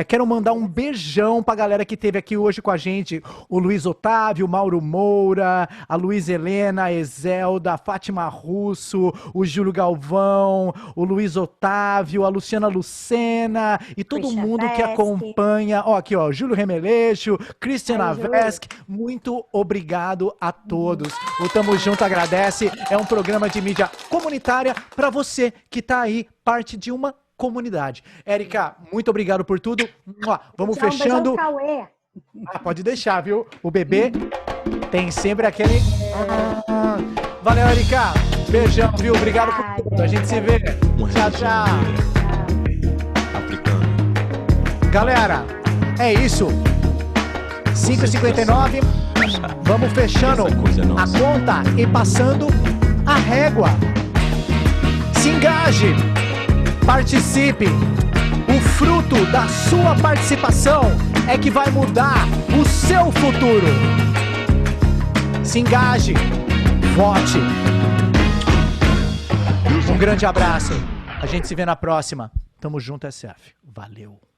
Quero mandar um beijão pra galera que esteve aqui hoje com a gente. O Luiz Otávio, o Mauro Moura, a Luiz Helena, a Ezelda, a Fátima Russo, o Júlio Galvão, o Luiz Otávio, a Luciana Lucena e todo mundo que acompanha. Ó, aqui, ó, Júlio Remeleixo, Christian Avesk. Muito obrigado a todos. O Tamo Junto agradece. É um programa de mídia comunitária para você que tá aí, parte de uma comunidade. Érica, muito obrigado por tudo. Vamos fechando. Pode deixar, viu? O bebê tem sempre aquele... Valeu, Érica. Beijão, viu? Obrigado por tudo. A gente se vê. Tchau, tchau. Galera, é isso. 5h59. Vamos fechando a conta e passando a régua. Se engaje. Participe. O fruto da sua participação é que vai mudar o seu futuro. Se engaje. Vote. Um grande abraço. A gente se vê na próxima. Tamo junto, SF. Valeu.